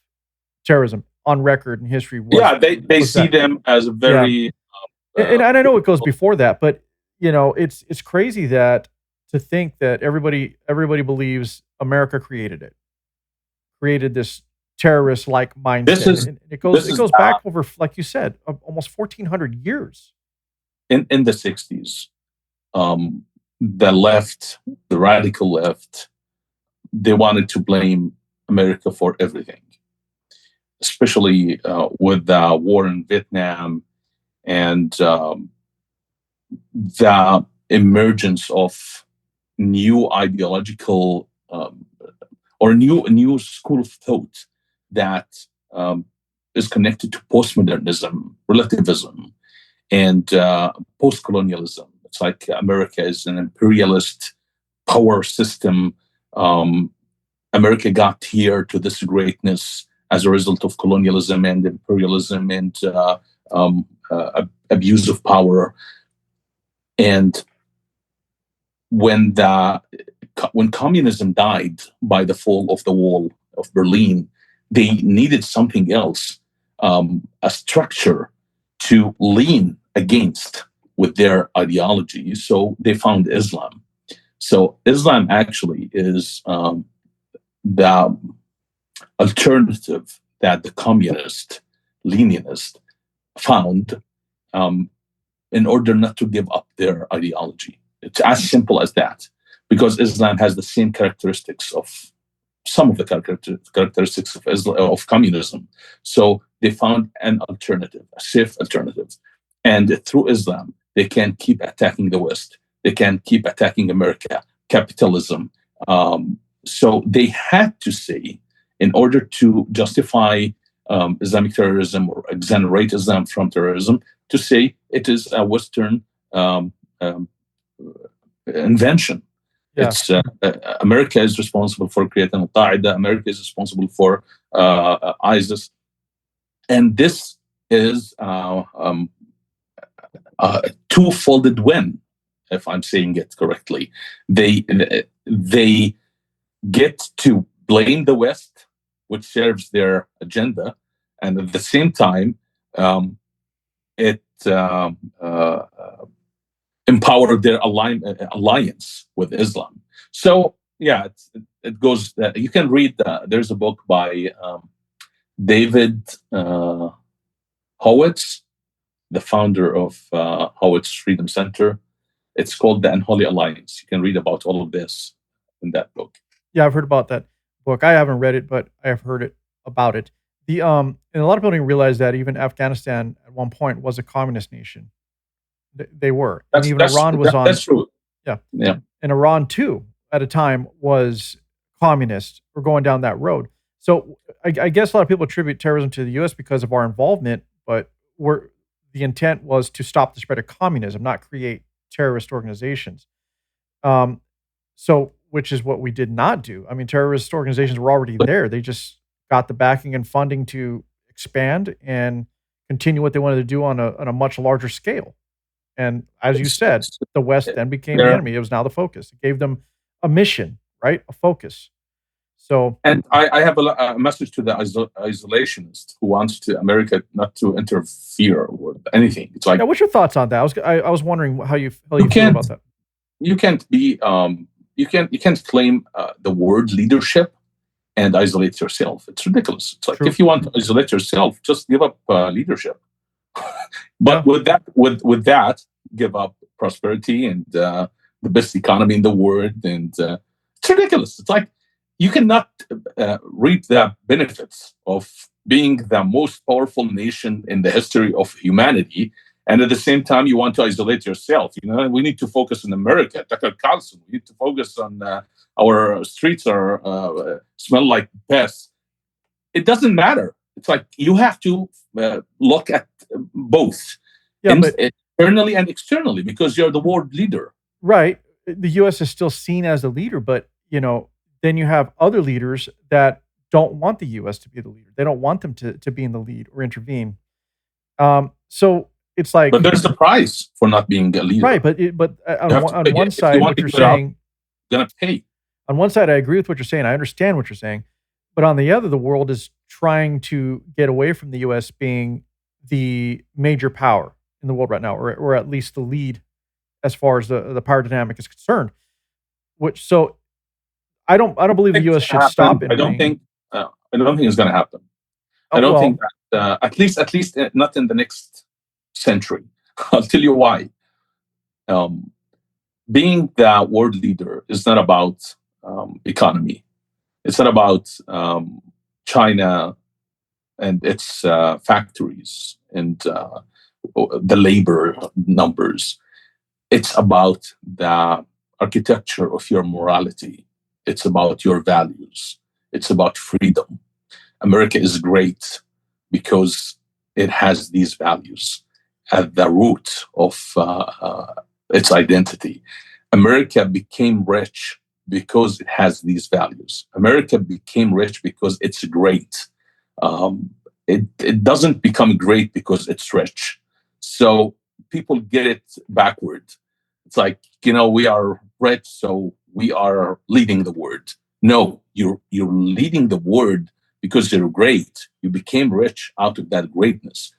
terrorism on record in history was Yeah, they was see that. them as a Yeah, very and I know it goes before that, but it's crazy that to think that everybody believes America created this terrorist like this mindset, is and it this is goes back over, like you said, almost 1400 years. in the 60s. The left, the radical left, they wanted to blame America for everything, especially with the war in Vietnam and the emergence of new ideological or new school of thought that is connected to postmodernism, relativism, and post-colonialism. It's like America is an imperialist power system. America got here to this greatness as a result of colonialism and imperialism and abuse of power. And when communism died by the fall of the wall of Berlin, they needed something else, a structure to lean against with their ideology. So they found Islam. So Islam actually is the alternative that the communist, Leninist found in order not to give up their ideology. It's as simple as that, because Islam has the same characteristics of some of the characteristics of communism. So they found an alternative, a safe alternative. And through Islam, they can keep attacking the West. They can keep attacking America, capitalism. So they had to say, in order to justify Islamic terrorism or exonerate Islam from terrorism, to say it is a Western invention. Yeah. It's America is responsible for creating Al-Qaeda. America is responsible for ISIS, and this is a two-folded win, if I'm saying it correctly. They get to blame the West, which serves their agenda, and at the same time, it empowered their alliance with Islam. So yeah, it goes. You can read. There's a book by David Howitz, the founder of Howitz Freedom Center. It's called The Unholy Alliance. You can read about all of this in that book. Yeah, I've heard about that book. I haven't read it, but I have heard it about it. And a lot of people don't realize that even Afghanistan at one point was a communist nation. They were, and even Iran was on. That's true. Yeah, Yeah. And Iran too, at a time, was communist. We're going down that road. So I guess a lot of people attribute terrorism to the U.S. because of our involvement, but the intent was to stop the spread of communism, not create terrorist organizations. So, which is what we did not do. I mean, terrorist organizations were already there. They just got the backing and funding to expand and continue what they wanted to do on a much larger scale. And as you said, the West then became the enemy. It was now the focus. It gave them a mission, right? A focus. So, and I have a message to the isolationist who wants America not to interfere with anything. It's like, yeah, what's your thoughts on that? I was wondering how you feel about that. You can't be you can't claim the word leadership and isolate yourself. It's ridiculous. It's like, if you want to isolate yourself, just give up leadership. But with that, give up prosperity and the best economy in the world, and it's ridiculous. It's like you cannot reap the benefits of being the most powerful nation in the history of humanity, and at the same time you want to isolate yourself. We need to focus on America. Tucker Carlson. We need to focus on our streets are smell like pests. It doesn't matter. It's like you have to look at both, internally and externally, because you're the world leader. Right. The U.S. is still seen as the leader, but then you have other leaders that don't want the U.S. to be the leader. They don't want them to be in the lead or intervene. So it's like, but there's the price for not being a leader. right? But on one side, what you're saying, gonna pay. On one side, I agree with what you're saying. I understand what you're saying, but on the other, the world is trying to get away from the U.S. being the major power in the world right now, or at least the lead as far as the power dynamic is concerned. So I don't believe the U.S. should stop. I don't think it's going to happen. I don't think that at least not in the next century. I'll tell you why. Being the world leader is not about economy. It's not about China and its factories and the labor numbers. It's about the architecture of your morality. It's about your values. It's about freedom. America is great because it has these values at the root of its identity. America became rich because it has these values. America became rich because it's great. It doesn't become great because it's rich. So people get it backward. It's like, we are rich, so we are leading the world. No, you're leading the world because you're great. You became rich out of that greatness.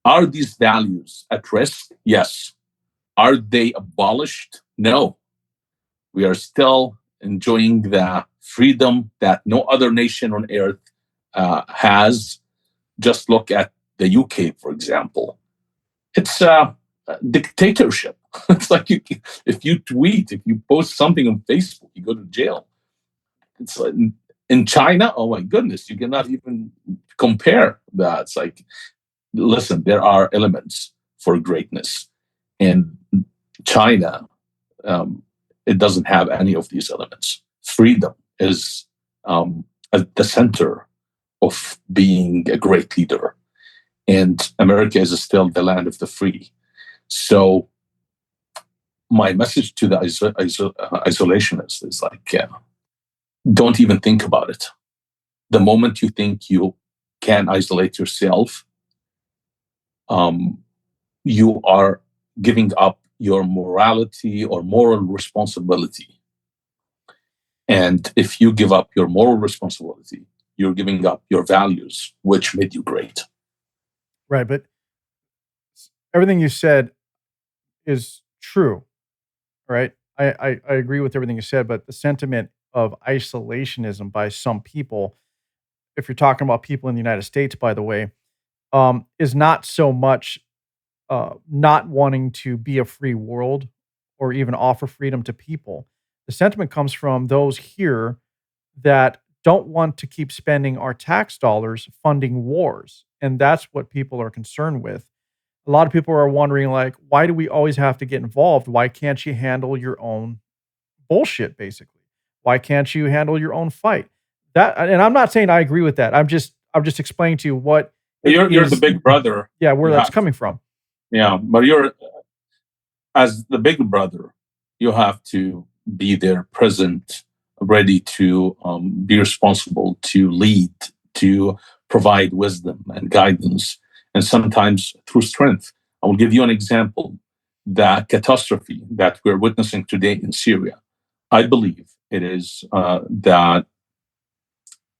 Are these values at risk? Yes. Are they abolished? No. We are still enjoying the freedom that no other nation on earth has. Just look at the UK, for example. It's a dictatorship. It's like if you tweet, if you post something on Facebook, you go to jail. It's like in China, oh my goodness, you cannot even compare that. It's like, listen, there are elements for greatness. And China, it doesn't have any of these elements. Freedom is at the center of being a great leader. And America is still the land of the free. So my message to the isolationists is like, don't even think about it. The moment you think you can isolate yourself, you are giving up your morality or moral responsibility. And if you give up your moral responsibility, you're giving up your values, which made you great. Right, but everything you said is true, right? I agree with everything you said, but the sentiment of isolationism by some people, if you're talking about people in the United States, by the way, is not so much not wanting to be a free world or even offer freedom to people. The sentiment comes from those here that don't want to keep spending our tax dollars funding wars. And that's what people are concerned with. A lot of people are wondering, like, why do we always have to get involved? Why can't you handle your own bullshit, basically? Why can't you handle your own fight? And I'm not saying I agree with that. I'm just explaining to you what you're the big brother. Yeah, where that's coming from. Yeah, but you're as the big brother, you have to be there, present, ready to be responsible, to lead, to provide wisdom and guidance, and sometimes through strength. I will give you an example. The catastrophe that we're witnessing today in Syria, I believe it is the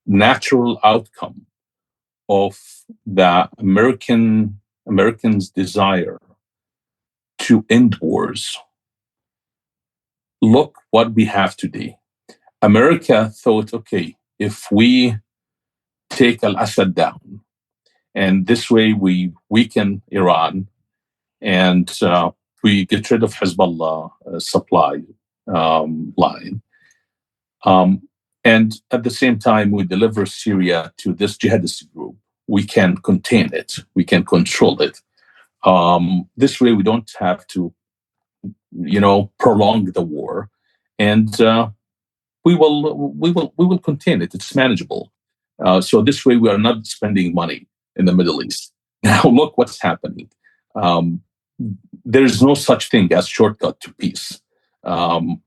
natural outcome of the Americans' desire to end wars. Look what we have today. America thought, okay, if we take al-Assad down, and this way we weaken Iran, and we get rid of Hezbollah supply line, and at the same time we deliver Syria to this jihadist group, we can contain it, we can control it. This way we don't have to, prolong the war, and we will contain it. It's manageable. So this way we are not spending money in the Middle East. Now look what's happening. There is no such thing as shortcut to peace. The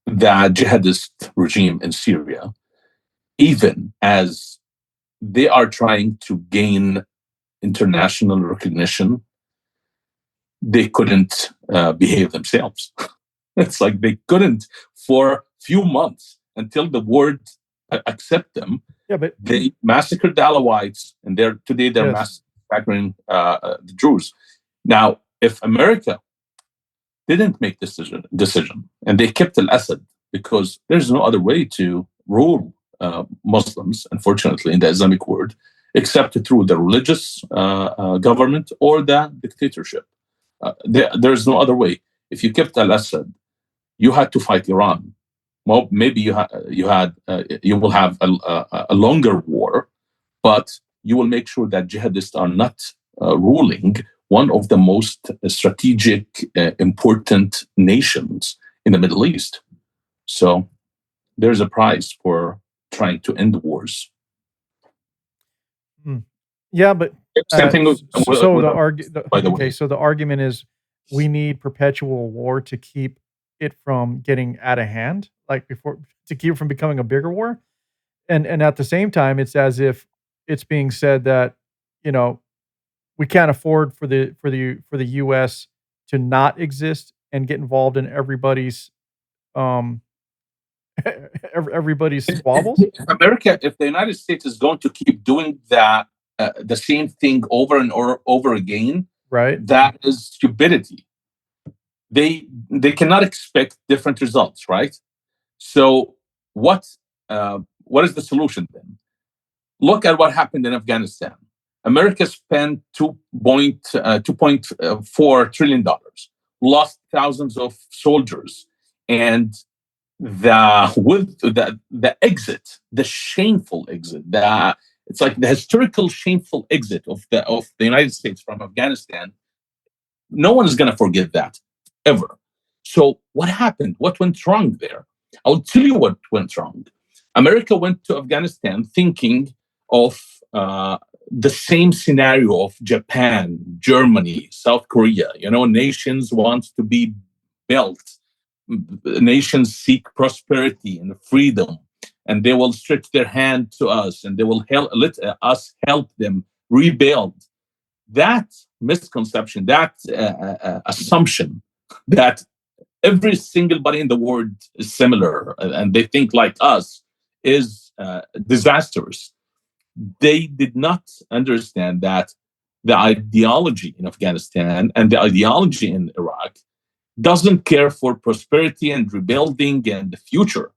jihadist regime in Syria, even as they are trying to gain international recognition they couldn't behave themselves. It's like they couldn't for few months until the world accept them. Yeah, but they massacred the Alawites, and today they're massacring the Druze. Now, if America didn't make this decision and they kept al-Assad, because there's no other way to rule Muslims, unfortunately, in the Islamic world, except through the religious government or the dictatorship. There's no other way. If you kept al-Assad, you had to fight Iran. Well, maybe you will have a longer war, but you will make sure that jihadists are not ruling one of the most strategic, important nations in the Middle East. So there's a price for trying to end wars. Yeah, but same thing with, so the argument is we need perpetual war to keep it from getting out of hand, like before, to keep it from becoming a bigger war. And at the same time, it's as if it's being said that, you know, we can't afford for the US to not exist and get involved in everybody's everybody's squabbles. If the United States is going to keep doing that, the same thing over and over again, right? That is stupidity. They cannot expect different results, right? So what is the solution then? Look at what happened in Afghanistan. America spent $2.4 trillion, lost thousands of soldiers, and the exit, the shameful exit, it's like the historical shameful exit of the United States from Afghanistan. No one is going to forget that ever. So what happened? What went wrong there? I'll tell you what went wrong. America went to Afghanistan thinking of the same scenario of Japan, Germany, South Korea. You know, nations want to be built. Nations seek prosperity and freedom, and they will stretch their hand to us, and they will let us help them rebuild. That misconception, that assumption that every single body in the world is similar and they think like us is disastrous. They did not understand that the ideology in Afghanistan and the ideology in Iraq doesn't care for prosperity and rebuilding and the future.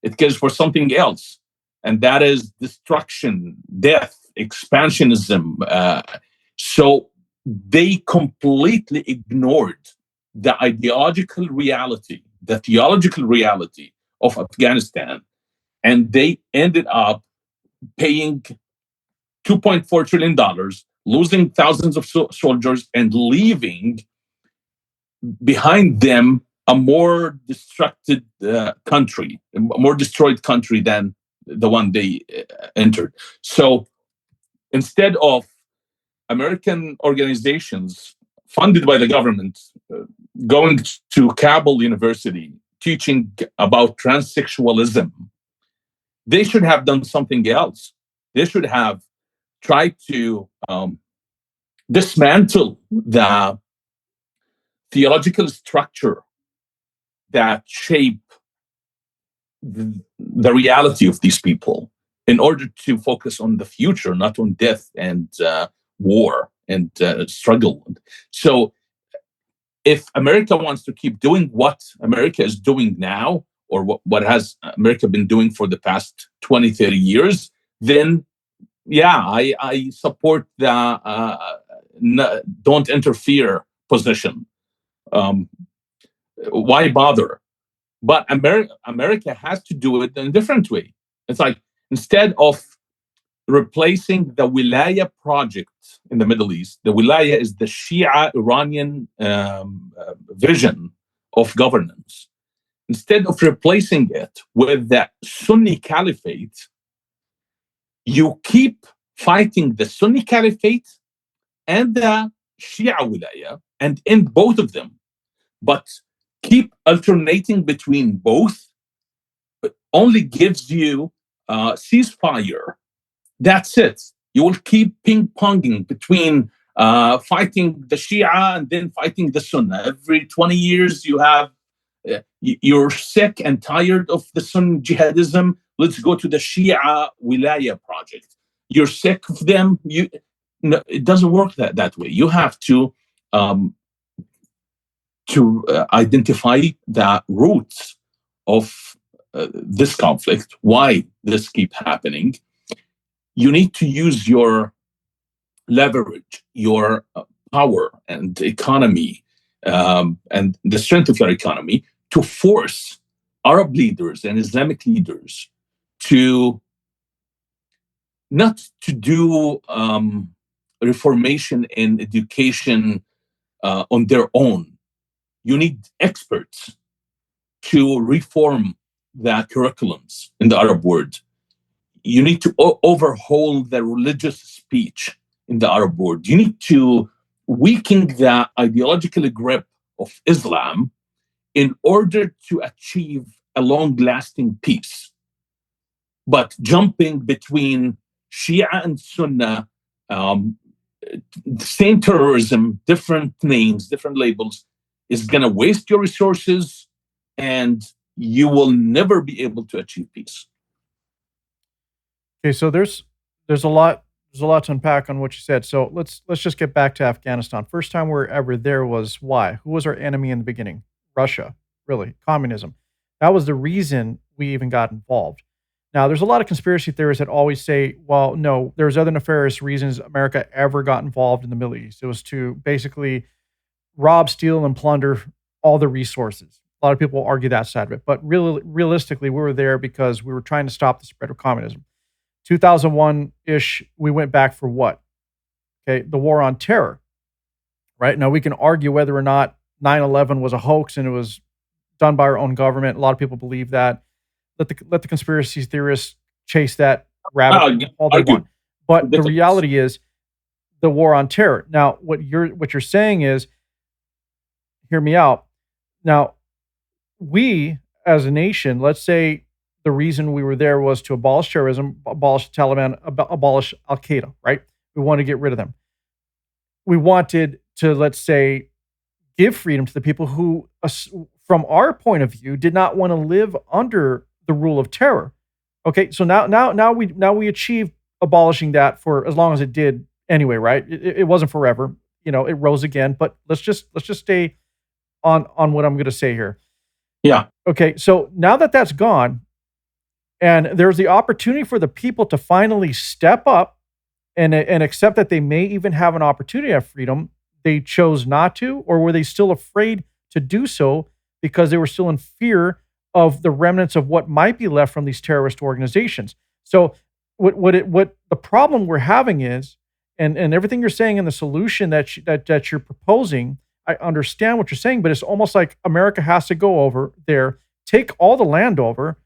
It cares for something else, and that is destruction, death, expansionism. So they completely ignored the ideological reality, the theological reality of Afghanistan, and they ended up paying $2.4 trillion, losing thousands of soldiers, and leaving behind them a more destructed country, a more destroyed country than the one they entered. So instead of American organizations funded by the government going to Kabul University teaching about transsexualism, they should have done something else. They should have tried to dismantle the theological structure that shape the reality of these people in order to focus on the future, not on death and war and struggle. So if America wants to keep doing what America is doing now, or what has America been doing for the past 20, 30 years, then yeah, I support the don't interfere position. Why bother? But America has to do it in a different way. It's like, instead of replacing the Wilaya project in the Middle East, the Wilaya is the Shia Iranian vision of governance. Instead of replacing it with the Sunni Caliphate, you keep fighting the Sunni Caliphate and the Shia Wilaya and end both of them. But keep alternating between both only gives you ceasefire. That's it. You will keep ping-ponging between fighting the Shia and then fighting the Sunnah. Every 20 years, you have you're sick and tired of the Sunni jihadism. Let's go to the Shia Wilaya project. You're sick of them. No, it doesn't work that way. You have to identify the roots of this conflict, why this keeps happening. You need to use your leverage, your power and economy, and the strength of your economy to force Arab leaders and Islamic leaders to not to do reformation in education on their own. You need experts to reform the curriculums in the Arab world. You need to overhaul the religious speech in the Arab world. You need to weaken the ideological grip of Islam in order to achieve a long-lasting peace. But jumping between Shia and Sunnah, same terrorism, different names, different labels, is going to waste your resources, and you will never be able to achieve peace. Okay, so there's a lot to unpack on what you said. So let's just get back to Afghanistan. First time we were ever there was why? Who was our enemy in the beginning? Russia, really, communism. That was the reason we even got involved. Now, there's a lot of conspiracy theorists that always say, well, no, there's other nefarious reasons America ever got involved in the Middle East. It was to basically rob, steal, and plunder all the resources. A lot of people argue that side of it. But realistically, we were there because we were trying to stop the spread of communism. 2001-ish, we went back for what? Okay, the war on terror. Right? Now, we can argue whether or not 9/11 was a hoax and it was done by our own government. A lot of people believe that. Let the conspiracy theorists chase that rabbit all they want. But the reality is the war on terror. Now, what you're saying is, hear me out. Now, we as a nation, let's say the reason we were there was to abolish terrorism, abolish the Taliban, abolish Al Qaeda, right? We wanted to get rid of them. We wanted to, let's say, give freedom to the people who, from our point of view, did not want to live under the rule of terror. Okay, so now we achieved abolishing that for as long as it did anyway, right? It wasn't forever, it rose again. But let's just stay on what I'm going to say here. Yeah. Okay, so now that that's gone, and there's the opportunity for the people to finally step up and accept that they may even have an opportunity to have freedom, they chose not to, or were they still afraid to do so because they were still in fear of the remnants of what might be left from these terrorist organizations? So what the problem we're having is, and everything you're saying in the solution that you're proposing, I understand what you're saying, but it's almost like America has to go over there, take all the land over,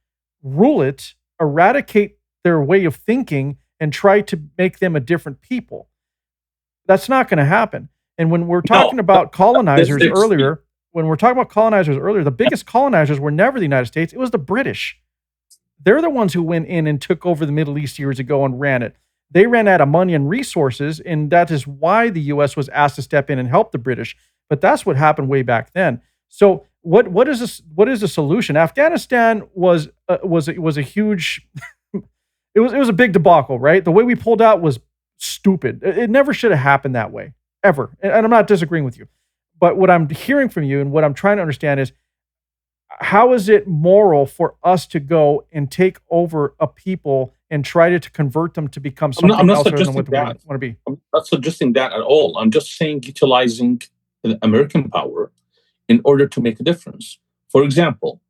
rule it, eradicate their way of thinking, and try to make them a different people. That's not going to happen. And when we're talking about colonizers earlier, the biggest colonizers were never the United States. It was the British. They're the ones who went in and took over the Middle East years ago and ran it. They ran out of money and resources, and that is why the U.S. was asked to step in and help the British. But that's what happened way back then. So what is this? What is the solution? Afghanistan was a huge, it was a big debacle, right? The way we pulled out was stupid. It never should have happened that way, ever. And I'm not disagreeing with you. But what I'm hearing from you and what I'm trying to understand is, how is it moral for us to go and take over a people and try to convert them to become something else other than what they want to be? I'm not suggesting that at all. I'm just saying utilizing American power in order to make a difference. For example,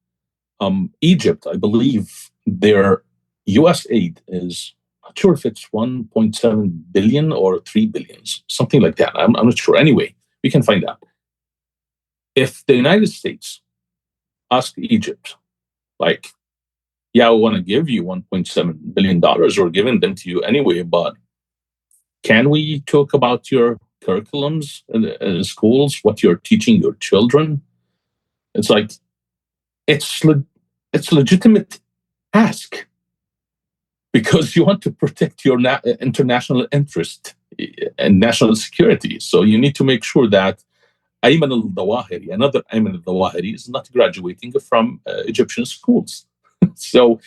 Egypt, I believe their U.S. aid is, I'm not sure if it's 1.7 billion or 3 billion, something like that. I'm not sure. Anyway, we can find out. If the United States asked Egypt, like, yeah, we want to give you $1.7 billion, we're giving them to you anyway, but can we talk about your curriculums in schools, what you're teaching your children? It's like, it's legitimate ask because you want to protect your international interest. and national security. So you need to make sure that Ayman al-Zawahiri, another Ayman al-Zawahiri, is not graduating from Egyptian schools. So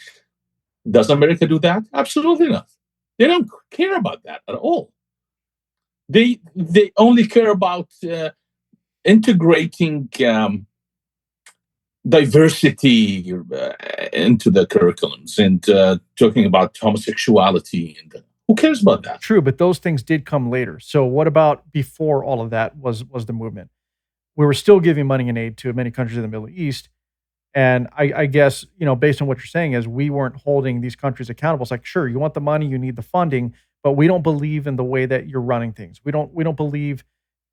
does America do that? Absolutely not. They don't care about that at all. They only care about integrating diversity into the curriculums and talking about homosexuality. And who cares about that? True, but those things did come later. So what about before all of that was the movement? We were still giving money and aid to many countries in the Middle East. And I guess, based on what you're saying is we weren't holding these countries accountable. It's like, sure, you want the money, you need the funding, but we don't believe in the way that you're running things. We don't believe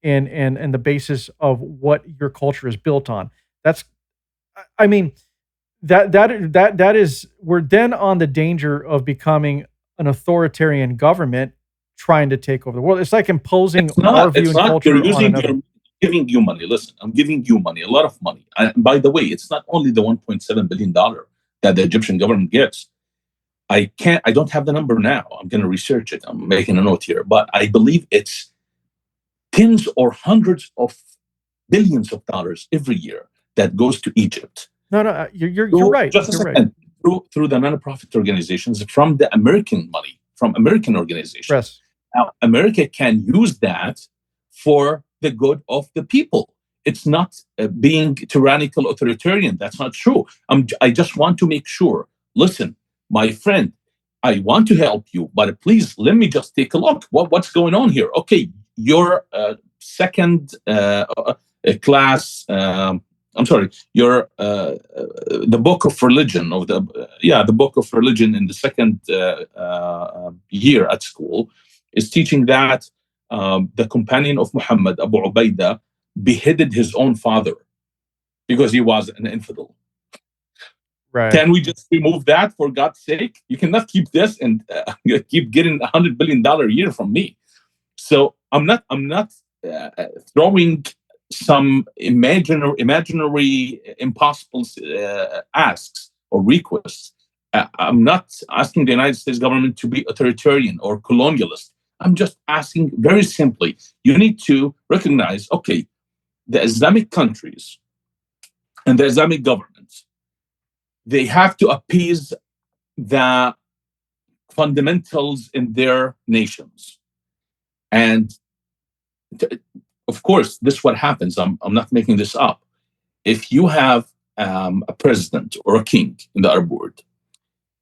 in the basis of what your culture is built on. I mean, that is, we're then on the danger of becoming an authoritarian government trying to take over the world. It's like imposing our view and culture on another. Giving you money. Listen, I'm giving you money, a lot of money. And by the way, it's not only the $1.7 billion that the Egyptian government gets. I don't have the number now. I'm going to research it. I'm making a note here. But I believe it's tens or hundreds of billions of dollars every year that goes to Egypt. No, you're right. Just a second. Right. Through the nonprofit organizations, from the American money, from American organizations. Yes. Now, America can use that for the good of the people. It's not being tyrannical authoritarian. That's not true. I just want to make sure. Listen, my friend, I want to help you, but please let me just take a look. What's going on here? Okay, your second class. I'm sorry. Your the book of religion the book of religion in the second year at school is teaching that the companion of Muhammad, Abu Ubaidah, beheaded his own father because he was an infidel. Right. Can we just remove that, for God's sake? You cannot keep this and keep getting $100 billion a year from me. So I'm not throwing some imaginary impossible asks or requests. I'm not asking the United States government to be authoritarian or colonialist. I'm just asking very simply, you need to recognize, okay, the Islamic countries and the Islamic governments, they have to appease the fundamentals in their nations. And of course, this is what happens. I'm not making this up. If you have a president or a king in the Arab world,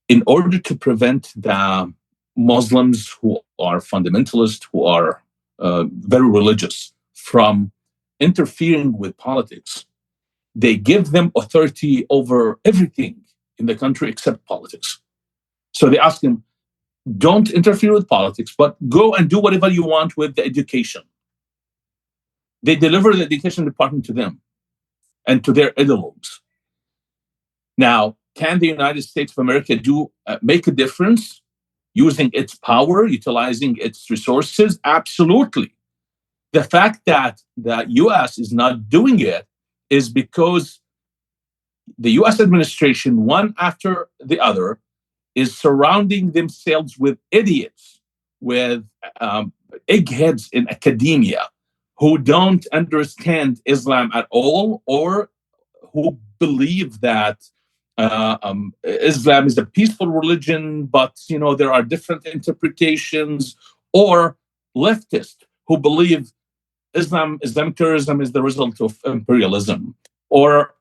in order to prevent the Muslims who are fundamentalists, who are very religious, from interfering with politics, they give them authority over everything in the country except politics. So they ask them, don't interfere with politics, but go and do whatever you want with the education. They deliver the education department to them and to their ideologues. Now, can the United States of America make a difference using its power, utilizing its resources? Absolutely. The fact that the US is not doing it is because the US administration, one after the other, is surrounding themselves with idiots, with eggheads in academia who don't understand Islam at all, or who believe that Islam is a peaceful religion, but there are different interpretations, or leftists who believe Islamic terrorism is the result of imperialism, or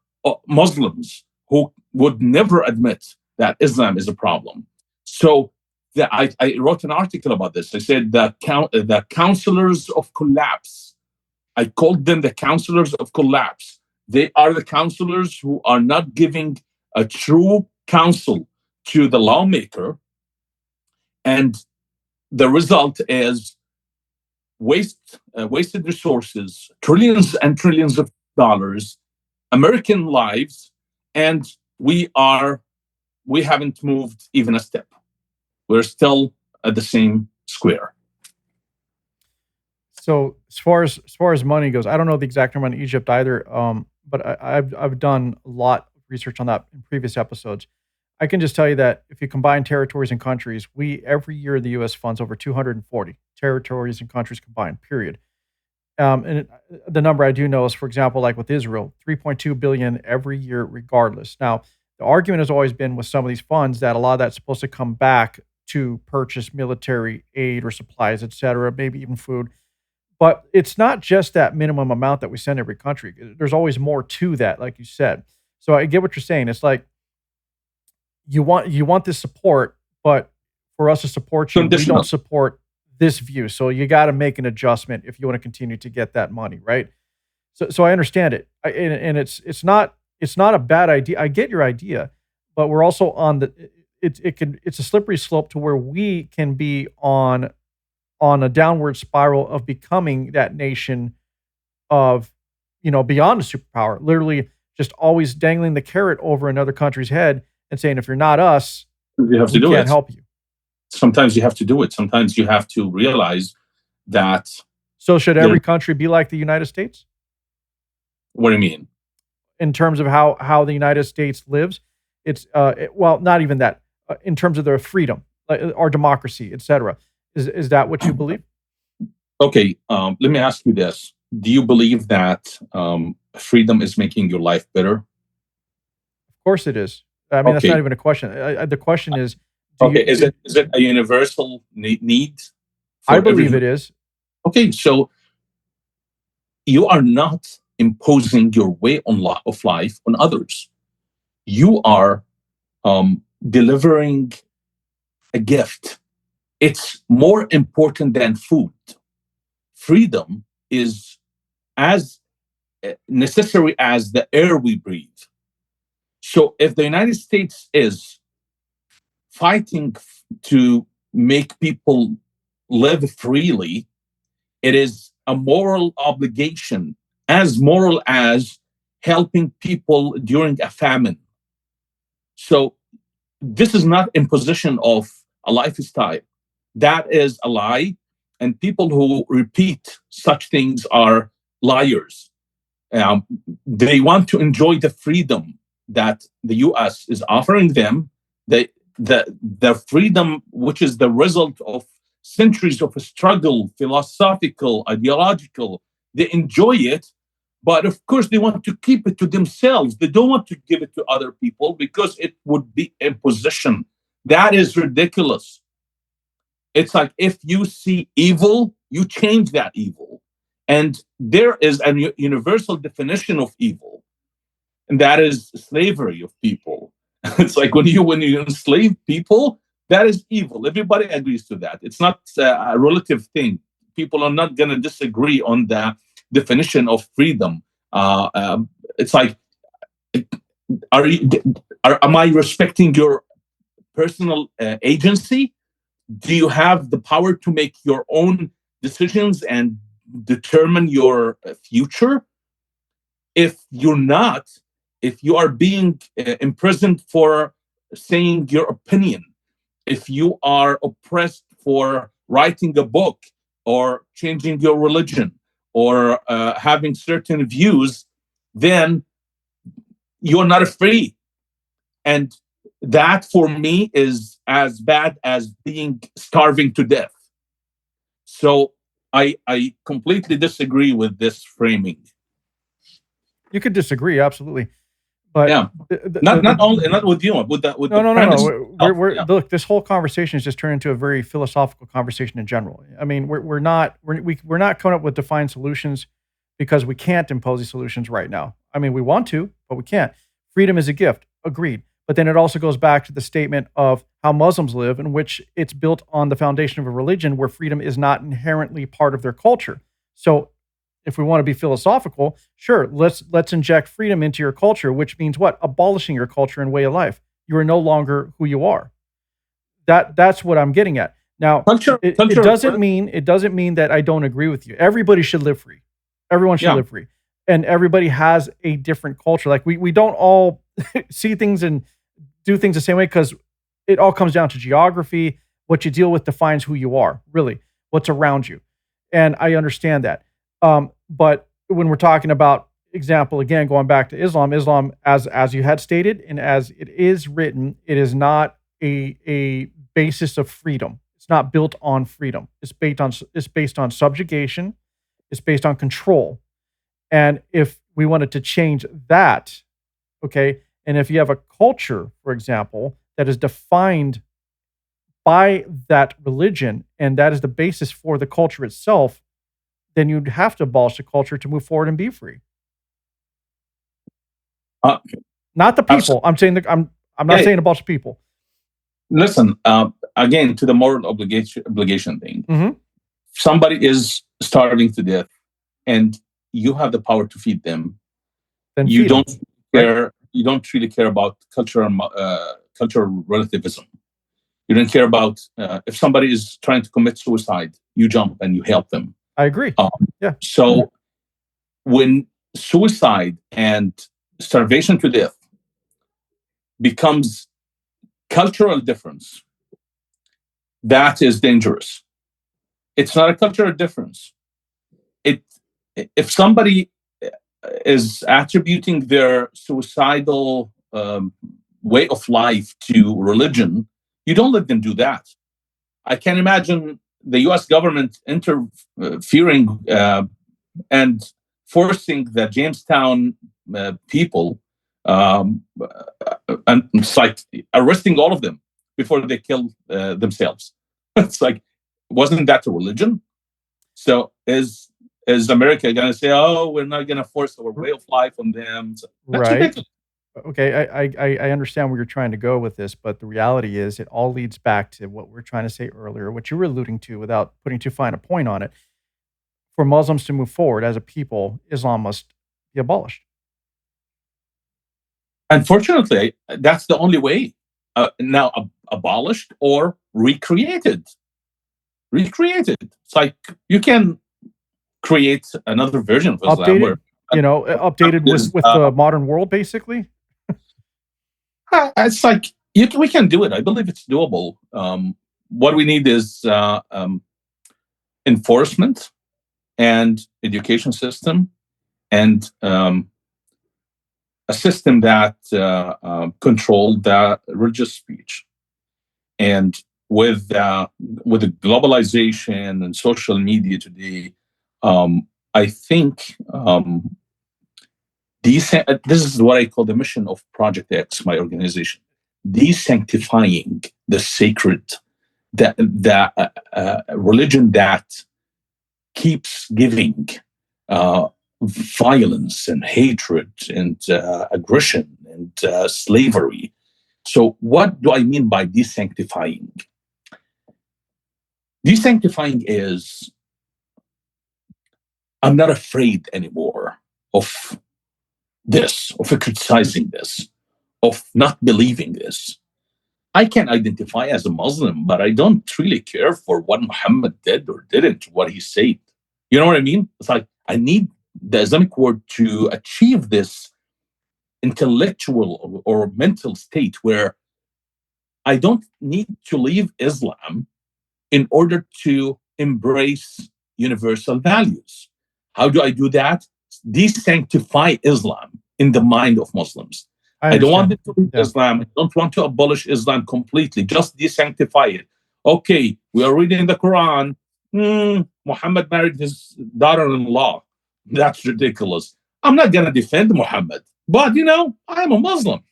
Muslims who would never admit that Islam is a problem. So I wrote an article about this. I said the counselors of collapse. I called them the counselors of collapse. They are the counselors who are not giving a true counsel to the lawmaker. And the result is wasted resources, trillions and trillions of dollars, American lives, and we haven't moved even a step. We're still at the same square. So as far as money goes, I don't know the exact number in Egypt either, but I've done a lot of research on that in previous episodes. I can just tell you that if you combine territories and countries, every year the U.S. funds over 240 territories and countries combined. Period. The number I do know is, for example, like with Israel, 3.2 billion every year, regardless. Now, the argument has always been with some of these funds that a lot of that's supposed to come back to purchase military aid or supplies, et cetera, maybe even food. But it's not just that minimum amount that we send every country. There's always more to that, like you said. So I get what you're saying. It's like you want this support, but for us to support you, we Conditional. don't support this view. So you got to make an adjustment if you want to continue to get that money, right? So I understand it, and it's not a bad idea. I get your idea, but we're also on it's a slippery slope to where we can be on a downward spiral of becoming that nation of, beyond a superpower, literally just always dangling the carrot over another country's head and saying, if you're not us, You have to we do can't it. help you. Sometimes you have to do it. Sometimes you have to realize that. So should every country be like the United States What do you mean? in terms of how the United States lives? It's well, not even that. In terms of their freedom, our democracy, etc. Is that what you believe? Okay, let me ask you this: do you believe that freedom is making your life better? Of course it is. I mean, that's Okay. not even a question. The question is, Okay, is it a universal need? I believe it is. Okay, so you are not imposing your way of life on others. You are delivering a gift. It's more important than food. Freedom is as necessary as the air we breathe. So if the United States is fighting to make people live freely, it is a moral obligation, as moral as helping people during a famine. So this is not imposition of a lifestyle. That is a lie. And people who repeat such things are liars. They want to enjoy the freedom that the US is offering them, the freedom which is the result of centuries of a struggle, philosophical, ideological. They enjoy it, but of course they want to keep it to themselves. They don't want to give it to other people because it would be imposition. That is ridiculous. It's like if you see evil, you change that evil. And there is a universal definition of evil, and that is slavery of people. It's like when you enslave people, that is evil. Everybody agrees to that. It's not a relative thing. People are not going to disagree on the definition of freedom. It's like, am I respecting your personal agency? Do you have the power to make your own decisions and determine your future? If you're not, if you are being imprisoned for saying your opinion, if you are oppressed for writing a book or changing your religion or having certain views, then you're not free. And that for me is as bad as being starving to death. So I completely disagree with this framing. You could disagree, absolutely, but yeah, not with you, with the premise. No. Look, this whole conversation has just turned into a very philosophical conversation in general. I mean, we're not coming up with defined solutions because we can't impose these solutions right now. I mean, we want to, but we can't. Freedom is a gift, agreed. But then it also goes back to the statement of how Muslims live, in which it's built on the foundation of a religion where freedom is not inherently part of their culture. So if we want to be philosophical, sure, let's inject freedom into your culture, which means what? Abolishing your culture and way of life. You are no longer who you are. That's what I'm getting at. Now, it doesn't mean that I don't agree with you. Everybody should live free. Everyone should live free. And everybody has a different culture. Like we don't all see things and do things the same way, because it all comes down to geography. What you deal with defines who you are, really, what's around you. And I understand that. But when we're talking about example, again, going back to Islam, as you had stated, and as it is written, it is not a basis of freedom. It's not built on freedom. It's based on subjugation. It's based on control. And if we wanted to change that, okay, and if you have a culture, for example, that is defined by that religion, and that is the basis for the culture itself, then you'd have to abolish the culture to move forward and be free. Uh, Not the people. I'm saying I'm not saying abolish the people. Listen, again, to the moral obligation thing. Mm-hmm. Somebody is starving to death, and you have the power to feed them. Then You feed don't them, care. You don't really care about cultural relativism. You don't care about if somebody is trying to commit suicide. You jump and you help them. I agree. Yeah. So when suicide and starvation to death becomes cultural difference, that is dangerous. It's not a cultural difference. If somebody is attributing their suicidal way of life to religion, you don't let them do that. I can imagine the U.S. government interfering and forcing the Jamestown people, and it's like arresting all of them before they kill themselves. It's like, wasn't that a religion? So is America going to say, "Oh, we're not going to force our way of life on them"? So that's Right. ridiculous. Okay, I understand where you're trying to go with this, but the reality is it all leads back to what we're trying to say earlier, what you were alluding to without putting too fine a point on it. For Muslims to move forward as a people, Islam must be abolished. Unfortunately, that's the only way. Now, abolished or recreated. Recreated. It's like you can create another version of Islam where Updated with the modern world, basically. it's like we can do it. I believe it's doable. What we need is enforcement and education system and a system that controlled the religious speech. And with the globalization and social media today, I think this is what I call the mission of Project X, my organization: desanctifying the sacred, the religion that keeps giving violence and hatred and aggression and slavery. So what do I mean by desanctifying? Desanctifying is I'm not afraid anymore of this, of criticizing this, of not believing this. I can identify as a Muslim, but I don't really care for what Muhammad did or didn't, what he said. You know what I mean? It's like I need the Islamic world to achieve this intellectual or mental state where I don't need to leave Islam in order to embrace universal values. How do I do that? Desanctify Islam in the mind of Muslims. I don't want to leave Islam. I don't want to abolish Islam completely. Just desanctify it. Okay, we are reading the Quran. Muhammad married his daughter-in-law. That's ridiculous. I'm not going to defend Muhammad, but I'm a Muslim.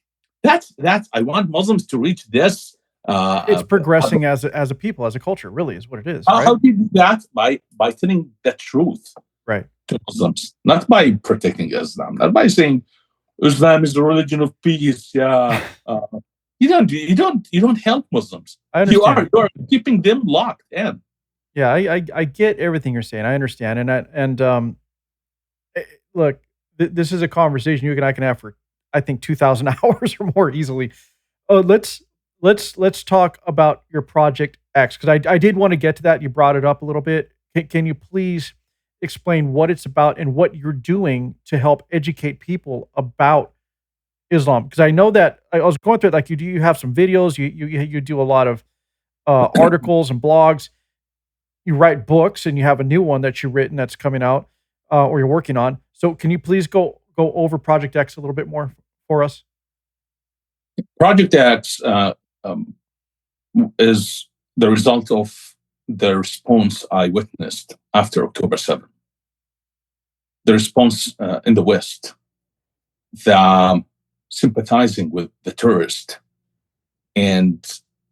That's. I want Muslims to reach this. It's progressing as a people, as a culture. Really, is what it is. How do you do that? By telling the truth, right, to Muslims, not by protecting Islam, not by saying Islam is the religion of peace. Yeah, you don't help Muslims. You are keeping them locked in. Yeah, I get everything you're saying. I understand, and look, this is a conversation you and I can have for I think 2,000 hours or more easily. Let's talk about your Project X, because I did want to get to that. You brought it up a little bit. Can you please explain what it's about and what you're doing to help educate people about Islam? Because I know that I was going through it. Like you have some videos. You do a lot of articles and blogs. You write books, and you have a new one that you've written that's coming out or you're working on. So can you please go go over Project X a little bit more for us? Project X is the result of the response I witnessed after October 7th. The response in the West, the sympathizing with the terrorist, and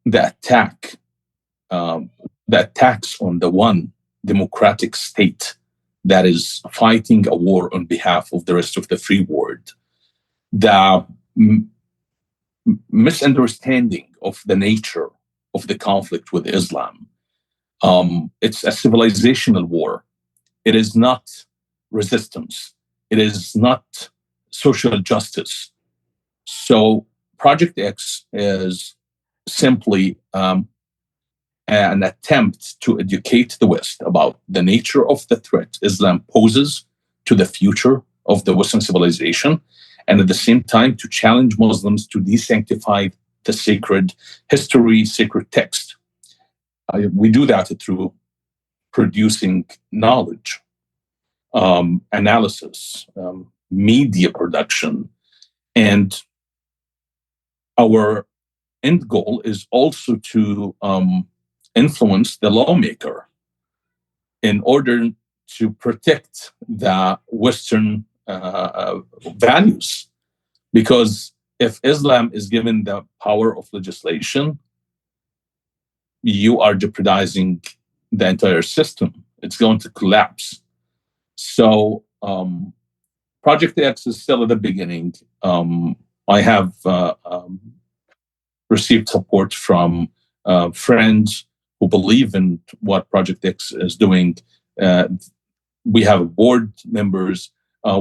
the attack, the attacks on the one democratic state that is fighting a war on behalf of the rest of the free world. The misunderstanding of the nature of the conflict with Islam. It's a civilizational war. It is not resistance. It is not social justice. So Project X is simply an attempt to educate the West about the nature of the threat Islam poses to the future of the Western civilization, and at the same time to challenge Muslims to desanctify the sacred history, sacred text. We do that through producing knowledge, analysis, media production, and our end goal is also to influence the lawmaker in order to protect the Western values. Because if Islam is given the power of legislation, you are jeopardizing the entire system. It's going to collapse. So Project X is still at the beginning. I have received support from friends who believe in what Project X is doing. We have board members.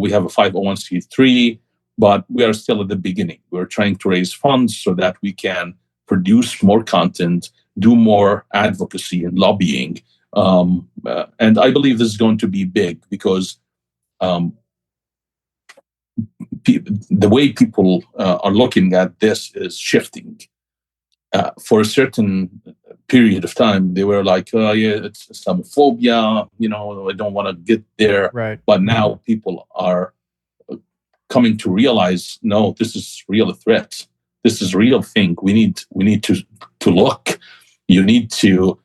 We have a 501c3, but we are still at the beginning. We're trying to raise funds so that we can produce more content, do more advocacy and lobbying. And I believe this is going to be big because the way people are looking at this is shifting. For a certain period of time, they were like, oh, yeah, it's Islamophobia, I don't want to get there. Right. But now people are coming to realize, no, this is real threat. This is real thing. We need to look. You need to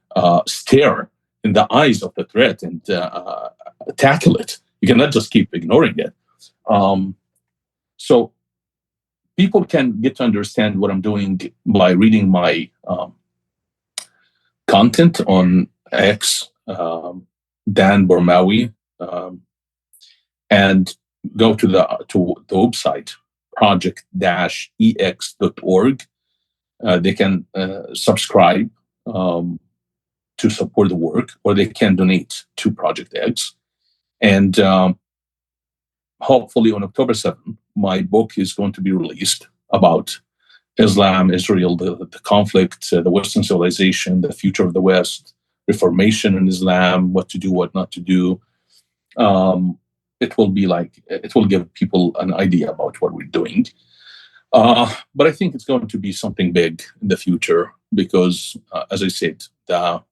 stare in the eyes of the threat and tackle it. You cannot just keep ignoring it. So people can get to understand what I'm doing by reading my content on X, Dan Burmawi, and go to the website, project-ex.org. They can subscribe to support the work, or they can donate to Project X. And hopefully on October 7th, my book is going to be released about Islam, Israel, the conflict, the Western civilization, the future of the West, reformation in Islam, what to do, what not to do. It will give people an idea about what we're doing. But I think it's going to be something big in the future because, as I said, the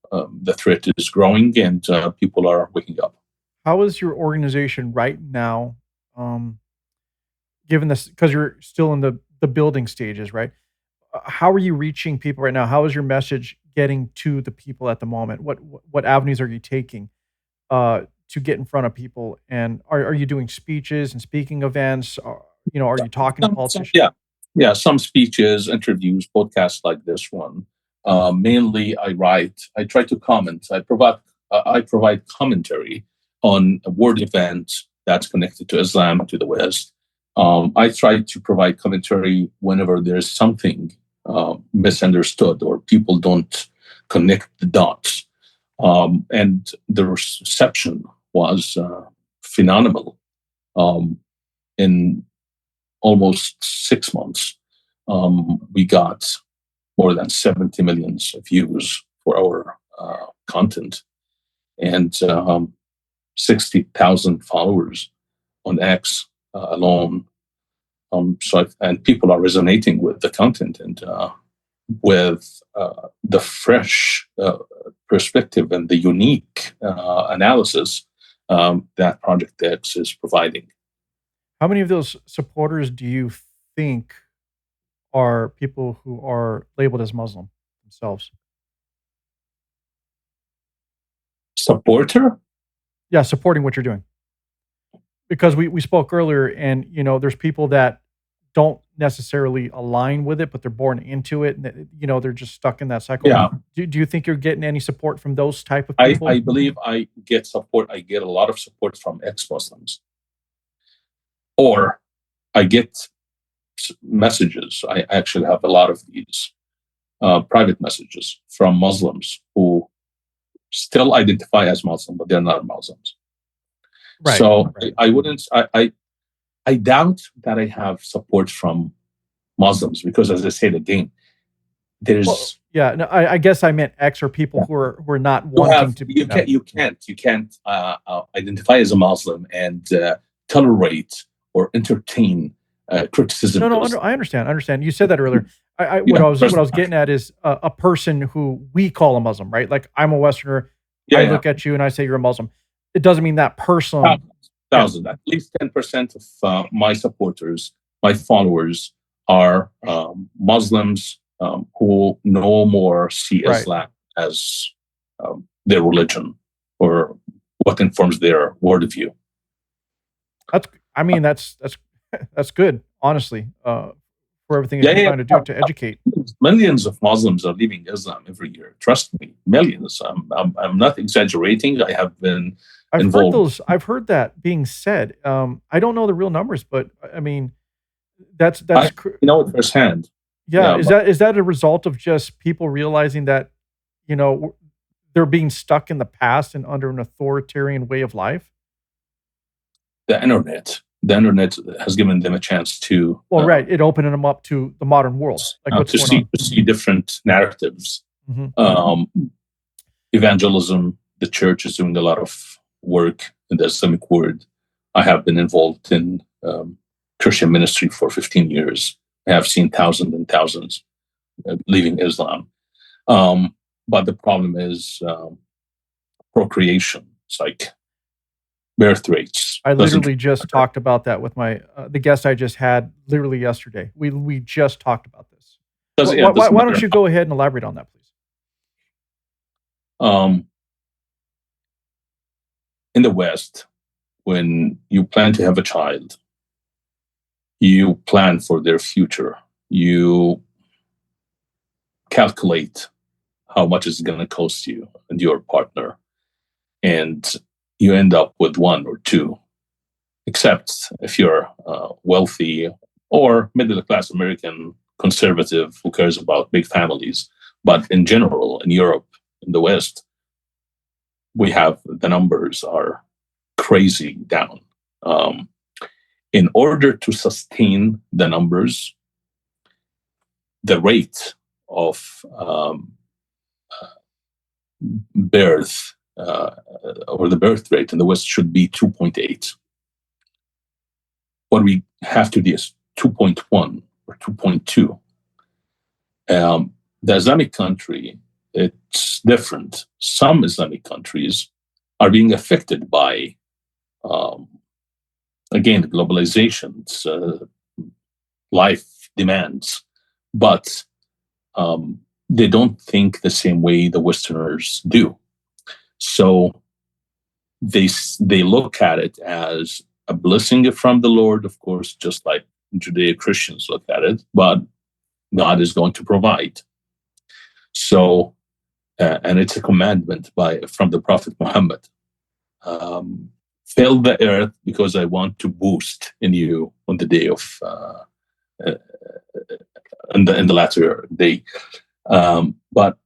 threat is growing and people are waking up. How is your organization right now, given this, because you're still in the building stages, right? How are you reaching people right now? How is your message getting to the people at the moment? What avenues are you taking to get in front of people? And are you doing speeches and speaking events? Are you talking to politicians? Yeah, some speeches, interviews, podcasts like this one. Mainly, I try to comment. I provide commentary on world events that's connected to Islam, to the West. I try to provide commentary whenever there's something misunderstood or people don't connect the dots. And the reception was phenomenal. In almost 6 months, we got more than 70 million views for our content and 60,000 followers on X alone. And people are resonating with the content and with the fresh perspective and the unique analysis that Project X is providing. How many of those supporters do you think are people who are labeled as Muslim themselves? Supporter? Yeah, supporting what you're doing. Because we spoke earlier, and there's people that don't necessarily align with it, but they're born into it, and they're just stuck in that cycle. Yeah. Do you think you're getting any support from those type of I, people? I believe I get support. I get a lot of support from ex-Muslims, or I get messages. I actually have a lot of these private messages from Muslims who still identify as Muslim, but they're not Muslims. Right. So right. I wouldn't. I doubt that I have support from Muslims because, as I said again, there's Well, yeah, no, I guess I meant X or people who are not wanting to. you can't identify as a Muslim and tolerate or entertain criticism. No, I understand. You said that earlier. What I was getting at is a person who we call a Muslim, right? Like I'm a Westerner. I look at you and I say you're a Muslim. It doesn't mean that person. Thousand. At least 10% of my supporters, my followers, are Muslims who no more see Islam as their religion or what informs their worldview. That's good, honestly, for everything that you're trying to do to educate. Millions of Muslims are leaving Islam every year. Trust me, millions. I'm not exaggerating. I have been involved. I've heard that being said. I don't know the real numbers, but I mean, that's it firsthand. Yeah, is that a result of just people realizing that they're being stuck in the past and under an authoritarian way of life? The internet has given them a chance to. It opened them up to the modern world, like to see different narratives. Mm-hmm. Evangelism. The church is doing a lot of work in the Islamic world. I have been involved in Christian ministry for 15 years. I have seen thousands and thousands leaving Islam. But the problem is procreation. It's like birth rates. I literally just talked about that with my the guest I just had literally yesterday. We just talked about this. Why don't you go ahead and elaborate on that, please? In the West, when you plan to have a child, you plan for their future. You calculate how much it's going to cost you and your partner, and you end up with one or two, except if you're wealthy or middle-class American conservative who cares about big families. But in general, in Europe, in the West, the numbers are crazy down. In order to sustain the numbers, the rate of birth or the birth rate in the West should be 2.8. What we have to do is 2.1 or 2.2. The Islamic country, it's different. Some Islamic countries are being affected by, again, globalization, life demands, but they don't think the same way the Westerners do. So they look at it as a blessing from the Lord, of course, just like Judeo-Christians look at it, but God is going to provide. So, and it's a commandment from the Prophet Muhammad. Fill the earth because I want to boost in you on the day of in the latter day. But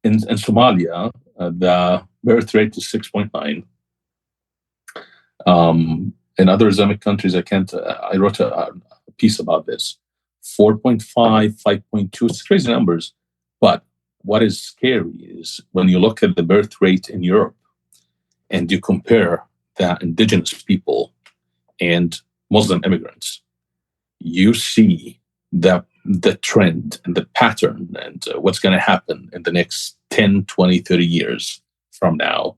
in Somalia, the birth rate is 6.9. In other Islamic countries, I wrote a piece about this. 4.5, 5.2, it's crazy numbers. But what is scary is when you look at the birth rate in Europe and you compare the indigenous people and Muslim immigrants, you see the trend and the pattern and what's going to happen in the next 10, 20, 30 years from now.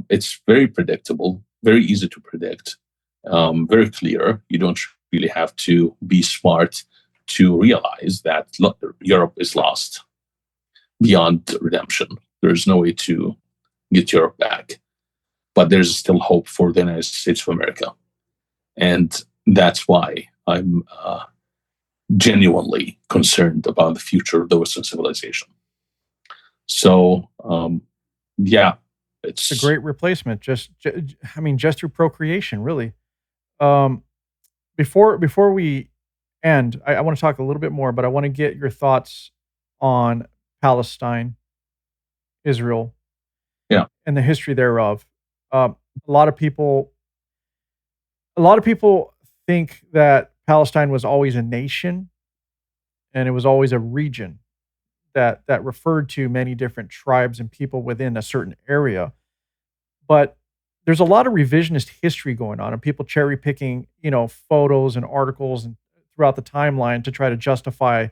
It's very predictable, very easy to predict. very clear. You don't really have to be smart to realize that Europe is lost beyond redemption. There's no way to get Europe back. But there's still hope for the United States of America. And that's why I'm genuinely concerned about the future of the Western civilization. So, it's a great replacement. Just through procreation, really. Before we end, I want to talk a little bit more, but I want to get your thoughts on Palestine, Israel, and the history thereof. A lot of people think that Palestine was always a nation, and it was always a region that referred to many different tribes and people within a certain area. But there's a lot of revisionist history going on, and people cherry picking, photos and articles and throughout the timeline to try to justify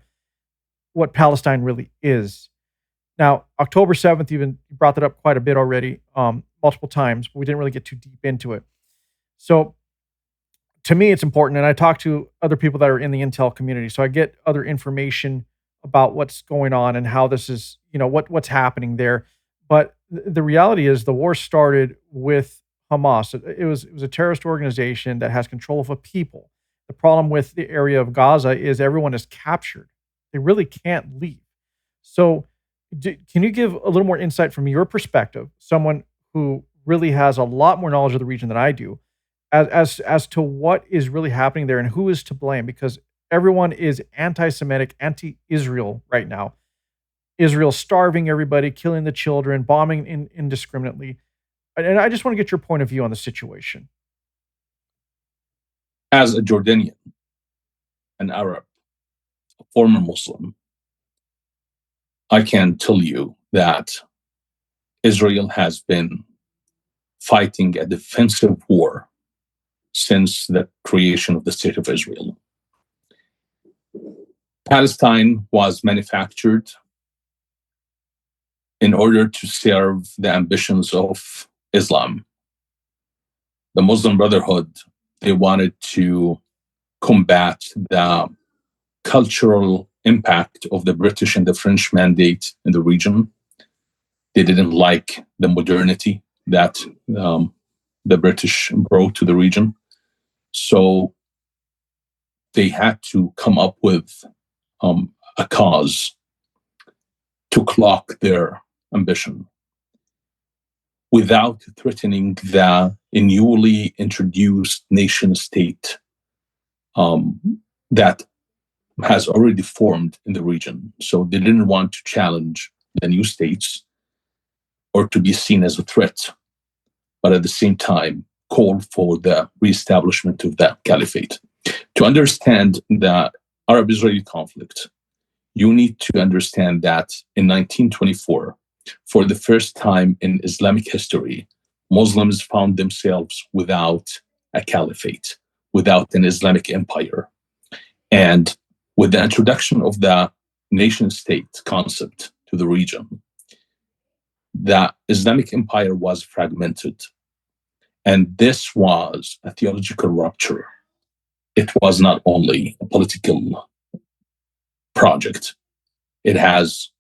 what Palestine really is. Now, October 7th, you brought that up quite a bit already, multiple times, but we didn't really get too deep into it. So to me, it's important, and I talk to other people that are in the intel community, so I get other information about what's going on and how this is, what's happening there. But the reality is the war started with Hamas. It was a terrorist organization that has control of a people. The problem with the area of Gaza is everyone is captured. They really can't leave. So can you give a little more insight from your perspective, someone who really has a lot more knowledge of the region than I do, as to what is really happening there and who is to blame? Because everyone is anti-Semitic, anti-Israel right now. Israel starving everybody, killing the children, bombing indiscriminately. And I just want to get your point of view on the situation. As a Jordanian, an Arab, a former Muslim, I can tell you that Israel has been fighting a defensive war since the creation of the State of Israel. Palestine was manufactured in order to serve the ambitions of Islam. The Muslim Brotherhood, they wanted to combat the cultural impact of the British and the French mandate in the region. They didn't like the modernity that the British brought to the region. So they had to come up with a cause to clock their ambition without threatening the newly introduced nation state that has already formed in the region. So they didn't want to challenge the new states or to be seen as a threat, but at the same time call for the reestablishment of the caliphate. To understand the Arab-Israeli conflict, you need to understand that in 1924, for the first time in Islamic history, Muslims found themselves without a caliphate, without an Islamic empire. And with the introduction of the nation-state concept to the region, the Islamic empire was fragmented. And this was a theological rupture. It was not only a political project. It has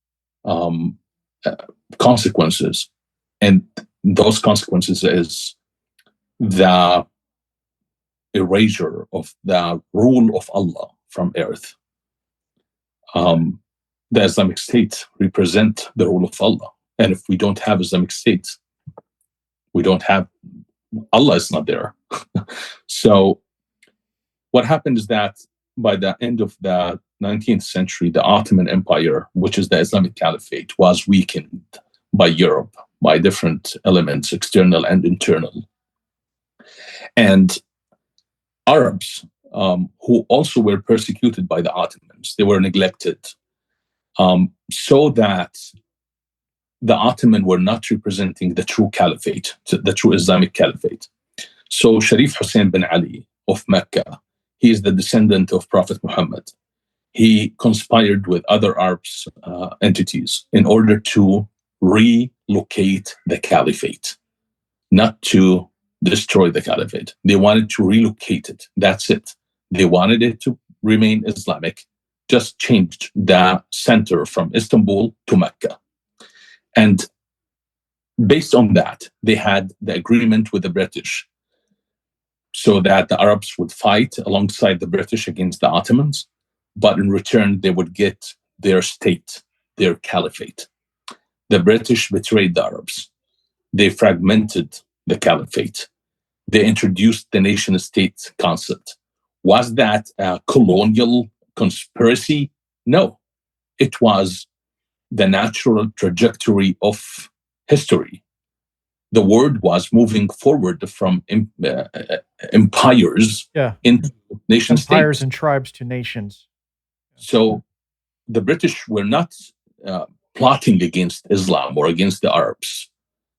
consequences. And those consequences is the erasure of the rule of Allah from earth. The Islamic State represent the rule of Allah. And if we don't have Islamic State, we don't have, Allah is not there. So what happened is that by the end of the 19th century, the Ottoman Empire, which is the Islamic Caliphate, was weakened by Europe, by different elements, external and internal. And Arabs, who also were persecuted by the Ottomans, they were neglected, so that the Ottoman were not representing the true caliphate, the true Islamic caliphate. So Sharif Hussein bin Ali of Mecca, he is the descendant of Prophet Muhammad. He conspired with other Arab entities in order to relocate the caliphate, not to destroy the caliphate. They wanted to relocate it. That's it. They wanted it to remain Islamic, just changed the center from Istanbul to Mecca. And based on that, they had the agreement with the British so that the Arabs would fight alongside the British against the Ottomans, but in return, they would get their state, their caliphate. The British betrayed the Arabs. They fragmented the caliphate. They introduced the nation-state concept. Was that a colonial conspiracy? No. It was the natural trajectory of history. The world was moving forward from empires into nation-states. Empires and tribes to nations. So the British were not plotting against Islam or against the Arabs.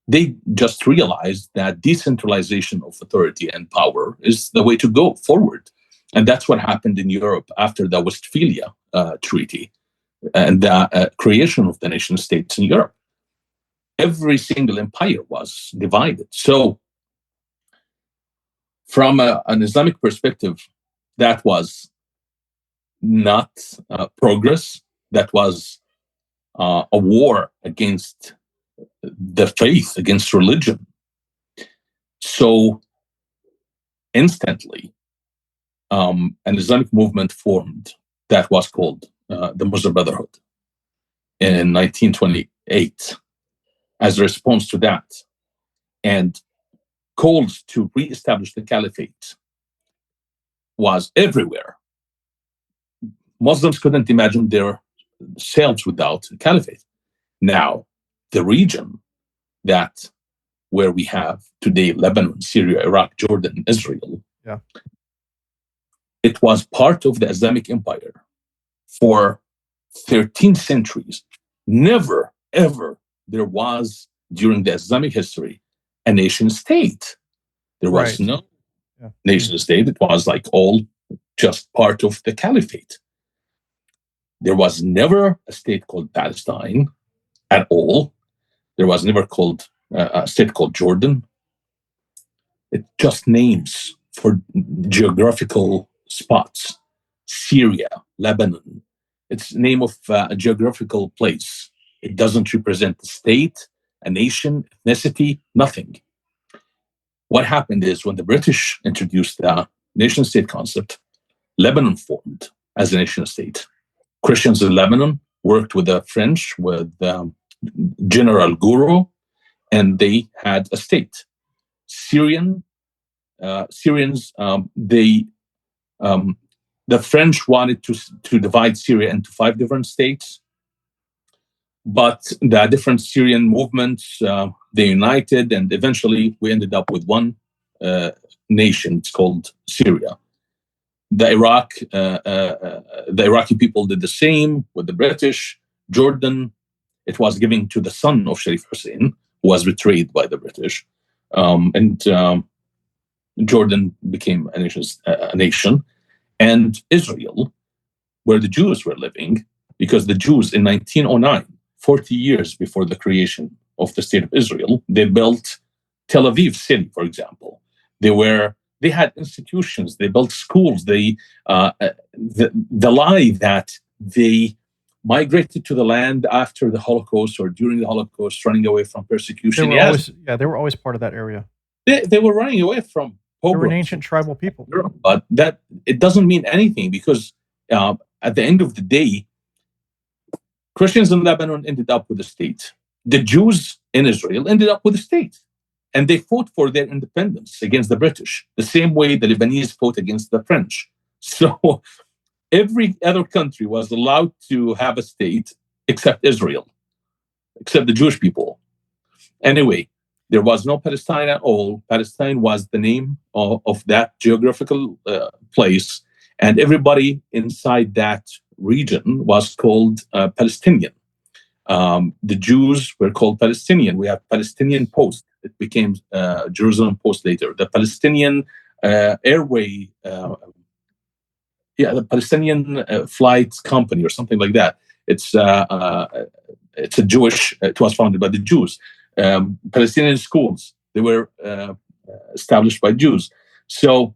They just realized that decentralization of authority and power is the way to go forward. And that's what happened in Europe after the Westphalia Treaty and the creation of the nation states in Europe. Every single empire was divided. So from an Islamic perspective, that was not progress. That was a war against the faith, against religion. So instantly, an Islamic movement formed that was called the Muslim Brotherhood in 1928 as a response to that. And calls to re-establish the caliphate was everywhere. Muslims couldn't imagine themselves without a caliphate. Now, the region where we have today Lebanon, Syria, Iraq, Jordan, Israel, it was part of the Islamic Empire for 13 centuries. Never, ever there was, during the Islamic history, a nation state. There was no nation state. It was like all just part of the caliphate. There was never a state called Palestine at all. There was never called a state called Jordan. It just names for geographical spots. Syria, Lebanon. It's the name of a geographical place. It doesn't represent a state, a nation, ethnicity, nothing. What happened is when the British introduced the nation-state concept, Lebanon formed as a nation-state. Christians in Lebanon worked with the French, with General Gouraud, and they had a state. Syrians, the French wanted to divide Syria into 5 different states, but the different Syrian movements, they united, and eventually we ended up with one nation. It's called Syria. The Iraqi people did the same with the British. Jordan, it was given to the son of Sharif Hussein, who was betrayed by the British. And Jordan became a nation. And Israel, where the Jews were living, because the Jews in 1909, 40 years before the creation of the state of Israel, they built Tel Aviv city, for example. They had institutions, they built schools. The lie that they migrated to the land after the Holocaust or during the Holocaust, running away from persecution. They were always part of that area. They were running away from pogroms. They were an ancient tribal people. But that it doesn't mean anything, because at the end of the day, Christians in Lebanon ended up with a state. The Jews in Israel ended up with a state. And they fought for their independence against the British, the same way the Lebanese fought against the French. So every other country was allowed to have a state except Israel, except the Jewish people. Anyway, there was no Palestine at all. Palestine was the name of that geographical place, and everybody inside that region was called Palestinian. The Jews were called Palestinian. We have Palestinian Post. It became Jerusalem Post later. The Palestinian Airway, the Palestinian Flight Company or something like that. It's a Jewish. It was founded by the Jews. Palestinian schools. They were established by Jews. So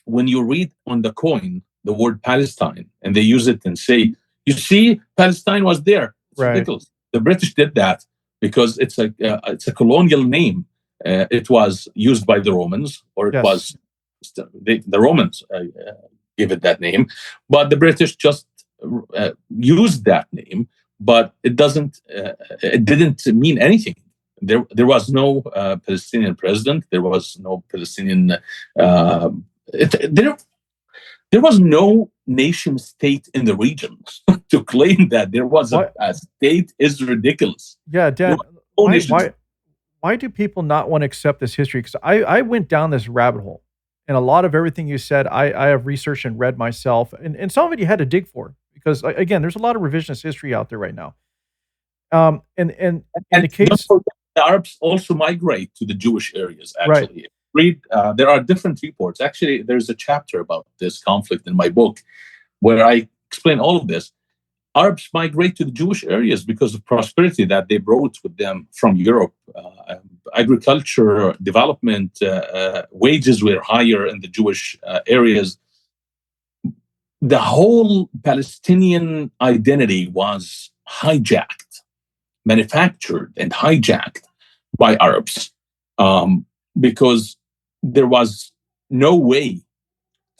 when you read on the coin the word Palestine and they use it and say, you see, Palestine was there. It's Right. ridiculous. The British did that because it's a colonial name. It was used by the Romans, or it Yes. was the Romans gave it that name, but the British just used that name. But it didn't mean anything. There was no Palestinian president. There was no Palestinian. There was no nation state in the region. To claim that there was a state is ridiculous. Yeah, Dan, why do people not want to accept this history? Because I went down this rabbit hole, and a lot of everything you said, I have researched and read myself, and some of it you had to dig for, because again, there's a lot of revisionist history out there right now. And in the case, the Arabs also migrate to the Jewish areas. Actually, read there are different reports. Actually, there's a chapter about this conflict in my book where I explain all of this. Arabs migrate to the Jewish areas because of prosperity that they brought with them from Europe. Agriculture, development, wages were higher in the Jewish areas. The whole Palestinian identity was hijacked, manufactured, and hijacked by Arabs, because there was no way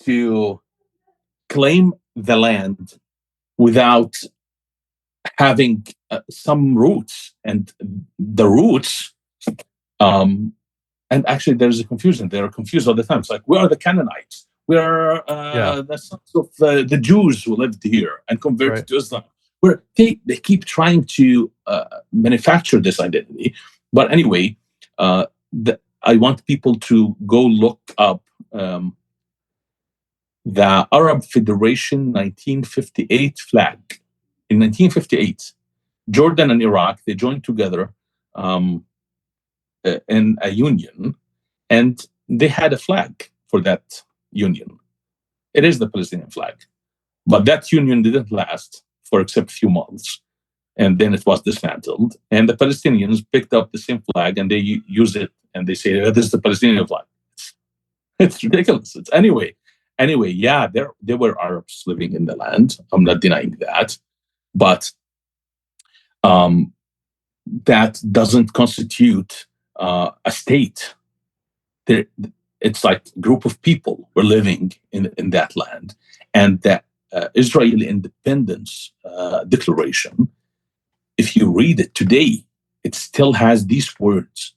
to claim the land without having some roots, and the roots, and actually there's a confusion. They're confused all the time. It's like, we are the Canaanites. We are the sons of the Jews who lived here and converted to Islam. They keep trying to manufacture this identity. But anyway, I want people to go look up the Arab Federation 1958 flag. In 1958, Jordan and Iraq, they joined together in a union, and they had a flag for that union. It is the Palestinian flag. But that union didn't last for except a few months. And then it was dismantled. And the Palestinians picked up the same flag and they use it, and they say, this is the Palestinian flag. It's ridiculous. Anyway, yeah, there were Arabs living in the land. I'm not denying that. But that doesn't constitute a state. It's like a group of people were living in that land. And that Israeli Independence Declaration, if you read it today, it still has these words.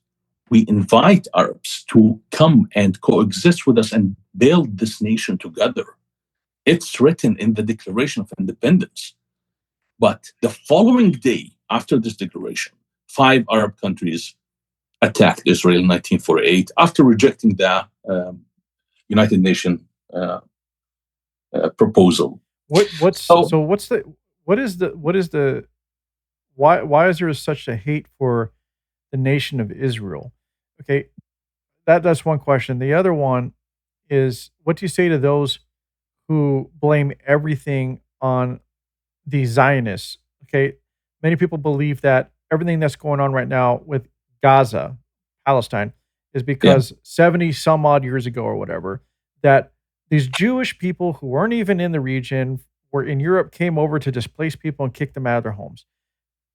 We invite Arabs to come and coexist with us and build this nation together. It's written in the Declaration of Independence. But the following day, after this declaration, 5 Arab countries attacked Israel in 1948 after rejecting the United Nations proposal. Why is there such a hate for the nation of Israel? Okay, that's one question. The other one is, what do you say to those who blame everything on the Zionists? Okay, many people believe that everything that's going on right now with Gaza, Palestine, is because 70 some odd years ago or whatever, that these Jewish people who weren't even in the region, were in Europe, came over to displace people and kick them out of their homes.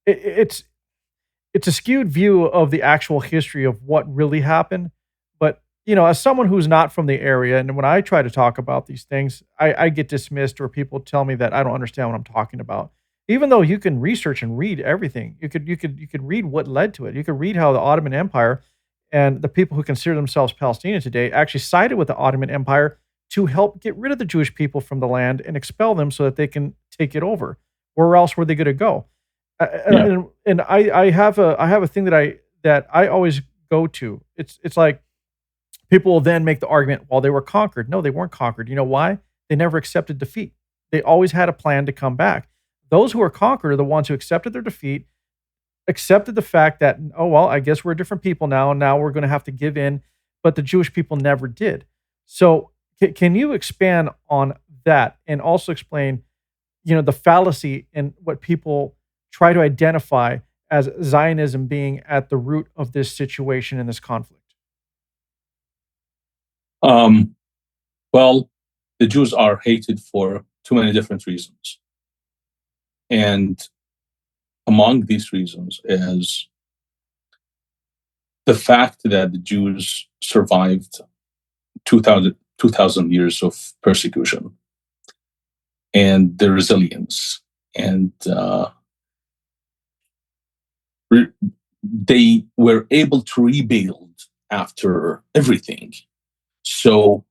It's a skewed view of the actual history of what really happened. But, as someone who's not from the area, and when I try to talk about these things, I get dismissed, or people tell me that I don't understand what I'm talking about. Even though you can research and read everything, you could read what led to it. You could read how the Ottoman Empire and the people who consider themselves Palestinian today actually sided with the Ottoman Empire to help get rid of the Jewish people from the land and expel them so that they can take it over. Where else were they going to go? And I have a thing that I always go to. It's like, people will then make the argument, well, they were conquered. No, they weren't conquered. You know why? They never accepted defeat. They always had a plan to come back. Those who were conquered are the ones who accepted their defeat, accepted the fact that, oh, well, I guess we're different people now, and now we're going to have to give in. But the Jewish people never did. So can you expand on that, and also explain, the fallacy in what people try to identify as Zionism being at the root of this situation and this conflict? Well, the Jews are hated for too many different reasons. And among these reasons is the fact that the Jews survived 2,000 years of persecution and their resilience. And they were able to rebuild after everything. So,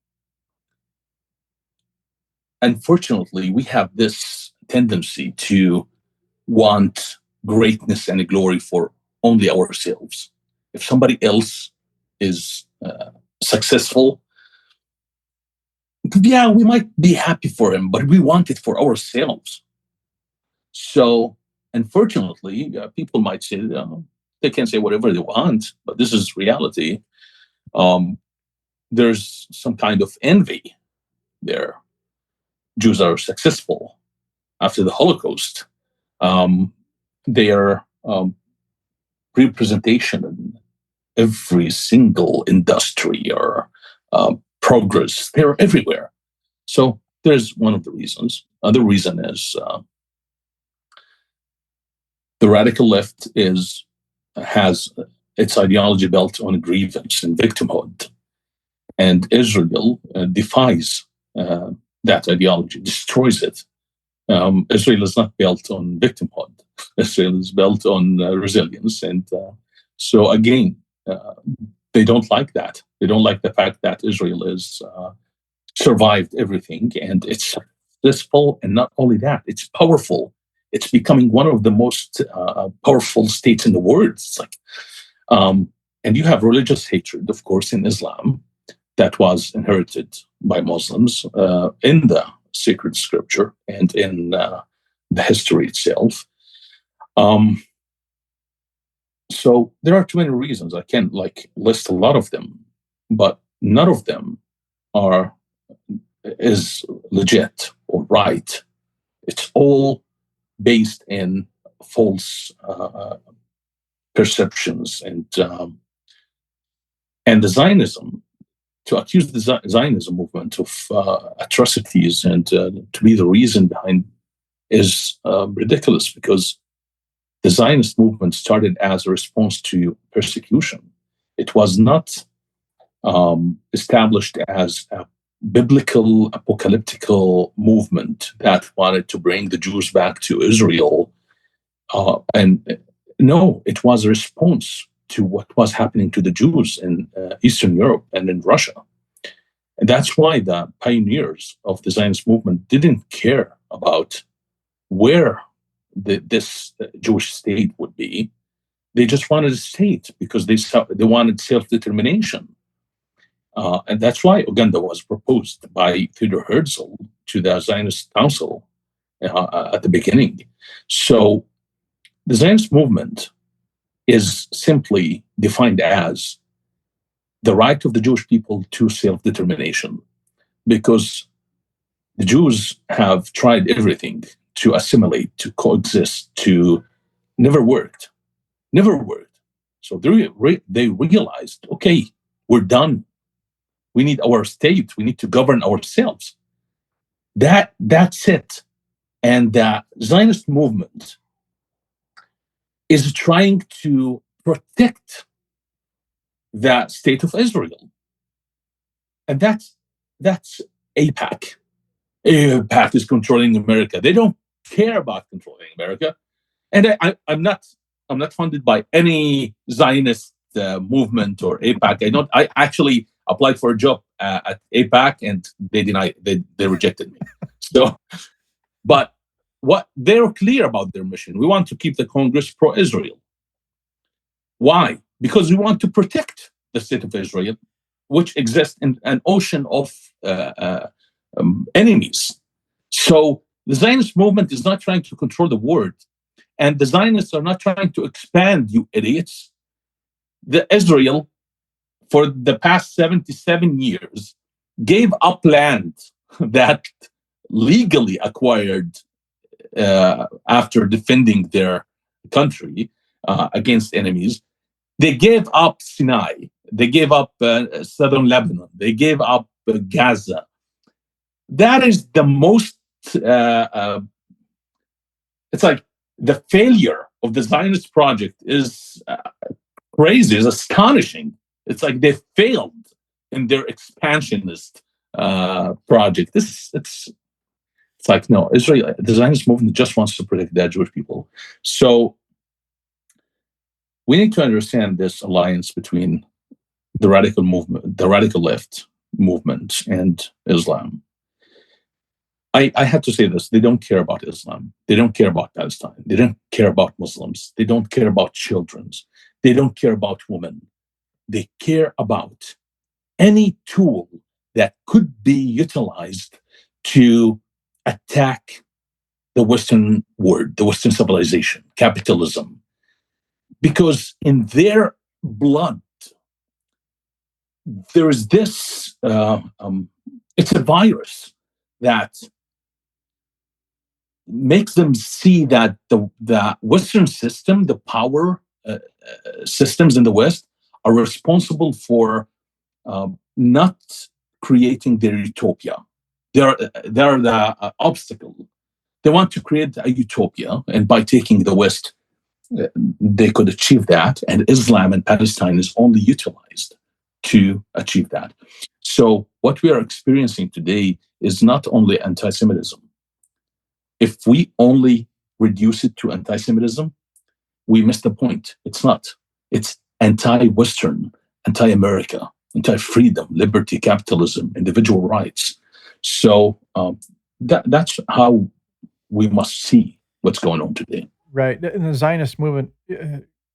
unfortunately, we have this tendency to want greatness and glory for only ourselves. If somebody else is successful, yeah, we might be happy for him, but we want it for ourselves. So, unfortunately, people might say they can say whatever they want, but this is reality. There's some kind of envy there. Jews are successful after the Holocaust. Their representation in every single industry or progress, they're everywhere. So there's one of the reasons. Other reason is the radical left has its ideology built on grievance and victimhood, and Israel defies that ideology, destroys it. Israel is not built on victimhood. Israel is built on resilience, and so again, they don't like that. They don't like the fact that Israel is survived everything, and it's successful, and not only that, it's powerful. It's becoming one of the most powerful states in the world. It's like, and you have religious hatred, of course, in Islam that was inherited by Muslims in the sacred scripture and in the history itself. So there are too many reasons. I can't list a lot of them, but none of them is legit or right. It's all based in false perceptions, and the Zionism, to accuse the Zionism movement of atrocities and to be the reason behind is ridiculous, because the Zionist movement started as a response to persecution. It was not established as a biblical, apocalyptical movement that wanted to bring the Jews back to Israel. And no, it was a response to what was happening to the Jews in Eastern Europe and in Russia. And that's why the pioneers of the Zionist movement didn't care about where this Jewish state would be. They just wanted a state because they wanted self-determination. And that's why Uganda was proposed by Theodor Herzl to the Zionist Council at the beginning. So the Zionist movement is simply defined as the right of the Jewish people to self-determination, because the Jews have tried everything to assimilate, to coexist, to never worked. So they realized, okay, we're done. We need our state. We need to govern ourselves. That's it. And the Zionist movement is trying to protect the state of Israel. And that's AIPAC. AIPAC is controlling America. They don't care about controlling America. And I'm not funded by any Zionist movement or AIPAC. I actually applied for a job at AIPAC, and they rejected me. So, but what they're clear about their mission: we want to keep the Congress pro-Israel. Why? Because we want to protect the state of Israel, which exists in an ocean of enemies. So the Zionist movement is not trying to control the world, and the Zionists are not trying to expand, you idiots. The Israel, for the past 77 years, gave up land that legally acquired after defending their country against enemies. They gave up Sinai. They gave up southern Lebanon. They gave up Gaza. That is the most, it's like the failure of the Zionist project is crazy, is astonishing. It's like they failed in their expansionist project. It's like, no, Israel, the Zionist movement just wants to protect the Jewish people. So we need to understand this alliance between the radical movement, the radical left movement, and Islam. I had to say this. They don't care about Islam. They don't care about Palestine. They don't care about Muslims. They don't care about children. They don't care about women. They care about any tool that could be utilized to attack the Western world, the Western civilization, capitalism. Because in their blood, there is this, it's a virus that makes them see that the Western system, the power systems in the West, are responsible for not creating their utopia. They're the obstacle. They want to create a utopia, and by taking the West, they could achieve that. And Islam and Palestine is only utilized to achieve that. So what we are experiencing today is not only anti-Semitism. If we only reduce it to anti-Semitism, we miss the point. It's not. It's anti-Western, anti-America, anti-freedom, liberty, capitalism, individual rights. So that's how we must see what's going on today. Right. In the Zionist movement,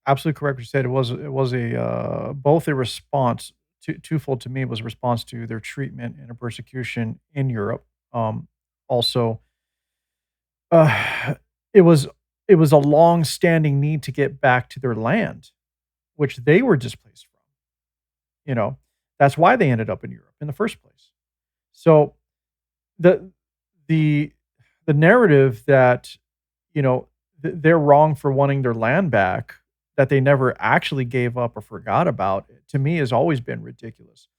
absolutely correct what you said. It was a both a response, twofold to me. It was a response to their treatment and a persecution in Europe. Also, it was a long-standing need to get back to their land, which they were displaced from. You know, that's why they ended up in Europe in the first place. So the narrative that, you know, they're wrong for wanting their land back, that they never actually gave up or forgot about, to me has always been ridiculous.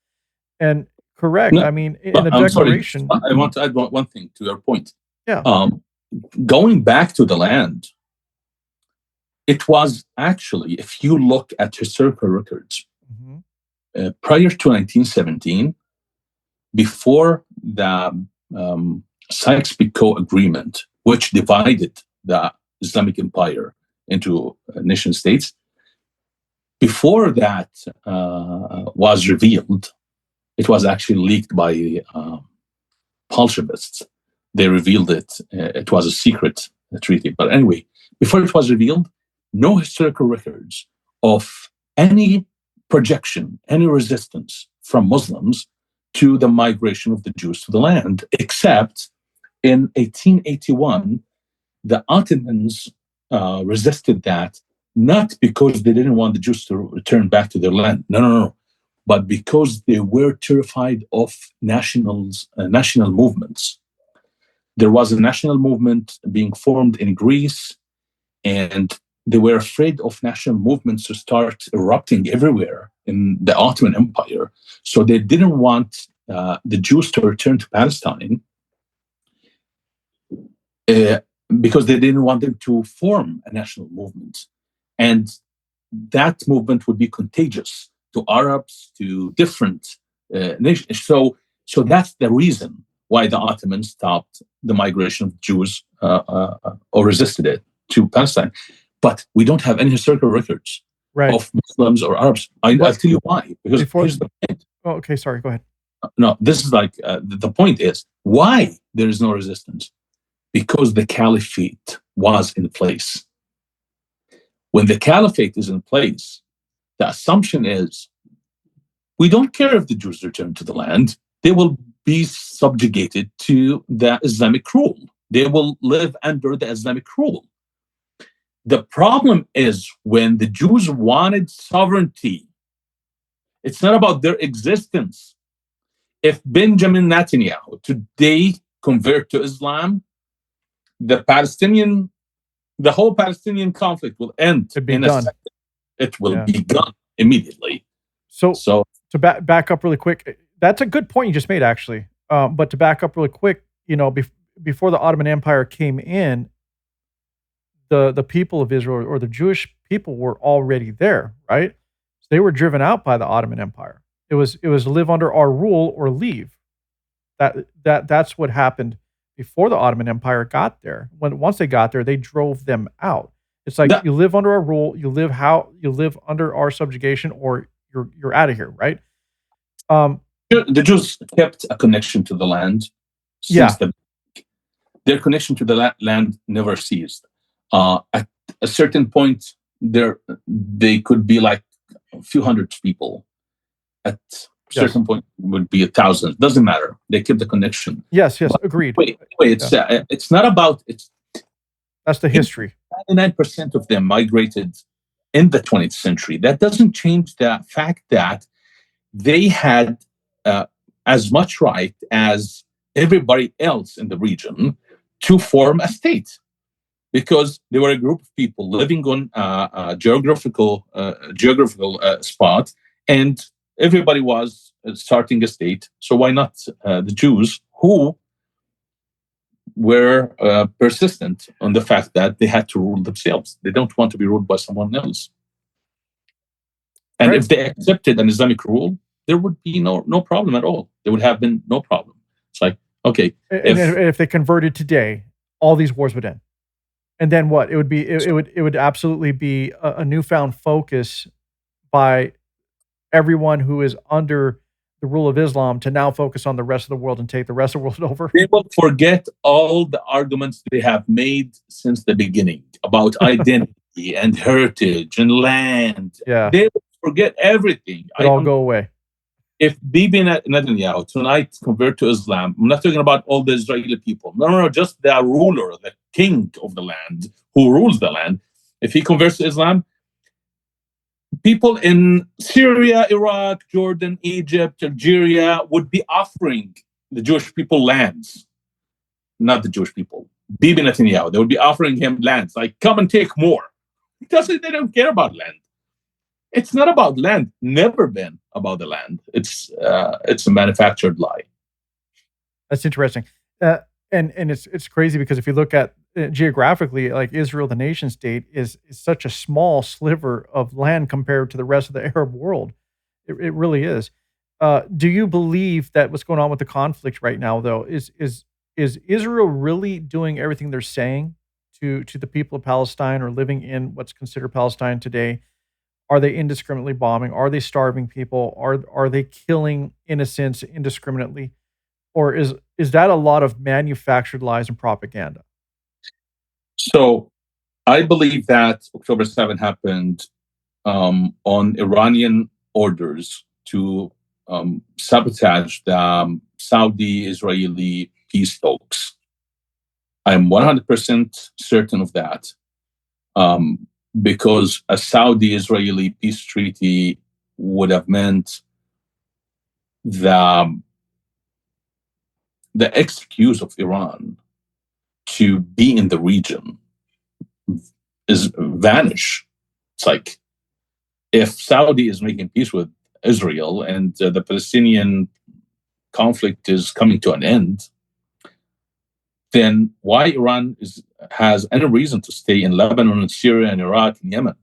And correct. No, I mean, in the I'm sorry. declaration, I want to add one thing to your point. yeah, Going back to the land, it was actually, if you look at historical records, prior to 1917, before the Sykes-Picot Agreement, which divided the Islamic Empire into nation states, before that was revealed, it was actually leaked by Bolshevists. They revealed it. It was a secret treaty. But anyway, before it was revealed, no historical records of any projection, any resistance from Muslims to the migration of the Jews to the land, except in 1881, the Ottomans resisted that, not because they didn't want the Jews to return back to their land. No. But because they were terrified of national movements. There was a national movement being formed in Greece, and they were afraid of national movements to start erupting everywhere in the Ottoman Empire. So they didn't want the Jews to return to Palestine because they didn't want them to form a national movement. And that movement would be contagious to Arabs, to different nations. So that's the reason why the Ottomans stopped the migration of Jews or resisted it to Palestine. But we don't have any historical records of Muslims or Arabs. I'll tell you why. Because here's the point. Oh, okay, sorry, go ahead. No, this is like, the point is, why there is no resistance? Because the caliphate was in place. When the caliphate is in place, the assumption is, we don't care if the Jews return to the land. They will be subjugated to the Islamic rule. They will live under the Islamic rule. The problem is when the Jews wanted sovereignty, it's not about their existence. If Benjamin Netanyahu today convert to Islam, the whole Palestinian conflict will end in a second. It will be gone immediately. So to back up really quick, that's a good point you just made, actually. But to back up really quick, before the Ottoman Empire came in, the people of Israel or the Jewish people were already there, right? So they were driven out by the Ottoman Empire. It was live under our rule or leave. That's what happened before the Ottoman Empire got there. Once they got there, they drove them out. It's like you live under our rule, you live under our subjugation, or you're out of here, right? The Jews kept a connection to the land. Their connection to the land never ceased. At a certain point, they could be like a few hundred people. At a certain point, it would be 1,000. Doesn't matter. They kept the connection. Yes, agreed. It's not about it's. That's the history. 99% of them migrated in the 20th century. That doesn't change the fact that they had as much right as everybody else in the region to form a state, because they were a group of people living on a geographical spot, and everybody was starting a state. So why not the Jews, who were persistent on the fact that they had to rule themselves? They don't want to be ruled by someone else. And if they accepted an Islamic rule, there would be no problem at all. There would have been no problem. It's like, okay. If they converted today, all these wars would end. And then what? It would absolutely be a newfound focus by everyone who is under the rule of Islam to now focus on the rest of the world and take the rest of the world over. They will forget all the arguments they have made since the beginning about identity and heritage and land. Yeah. They will forget everything. It all go away. If Bibi Netanyahu tonight convert to Islam, I'm not talking about all the Israeli people. No, just the ruler, the king of the land who rules the land. If he converts to Islam, people in Syria, Iraq, Jordan, Egypt, Algeria would be offering the Jewish people lands. Not the Jewish people. Bibi Netanyahu, they would be offering him lands. Like, come and take more. Because they don't care about land. It's not about land. Never been about the land. It's a manufactured lie. That's interesting. And it's crazy because if you look at geographically, like Israel, the nation state, is such a small sliver of land compared to the rest of the Arab world. It really is. Do you believe that what's going on with the conflict right now, though, is Israel really doing everything they're saying to the people of Palestine or living in what's considered Palestine today? Are they indiscriminately bombing? Are they starving people? Are they killing innocents indiscriminately? Or is that a lot of manufactured lies and propaganda? So I believe that October 7 happened on Iranian orders to sabotage the Saudi-Israeli peace talks. I'm 100% certain of that. Because a Saudi-Israeli peace treaty would have meant the excuse of Iran to be in the region is vanish. It's like, if Saudi is making peace with Israel and the Palestinian conflict is coming to an end, then why Iran has any reason to stay in Lebanon and Syria and Iraq and Yemen?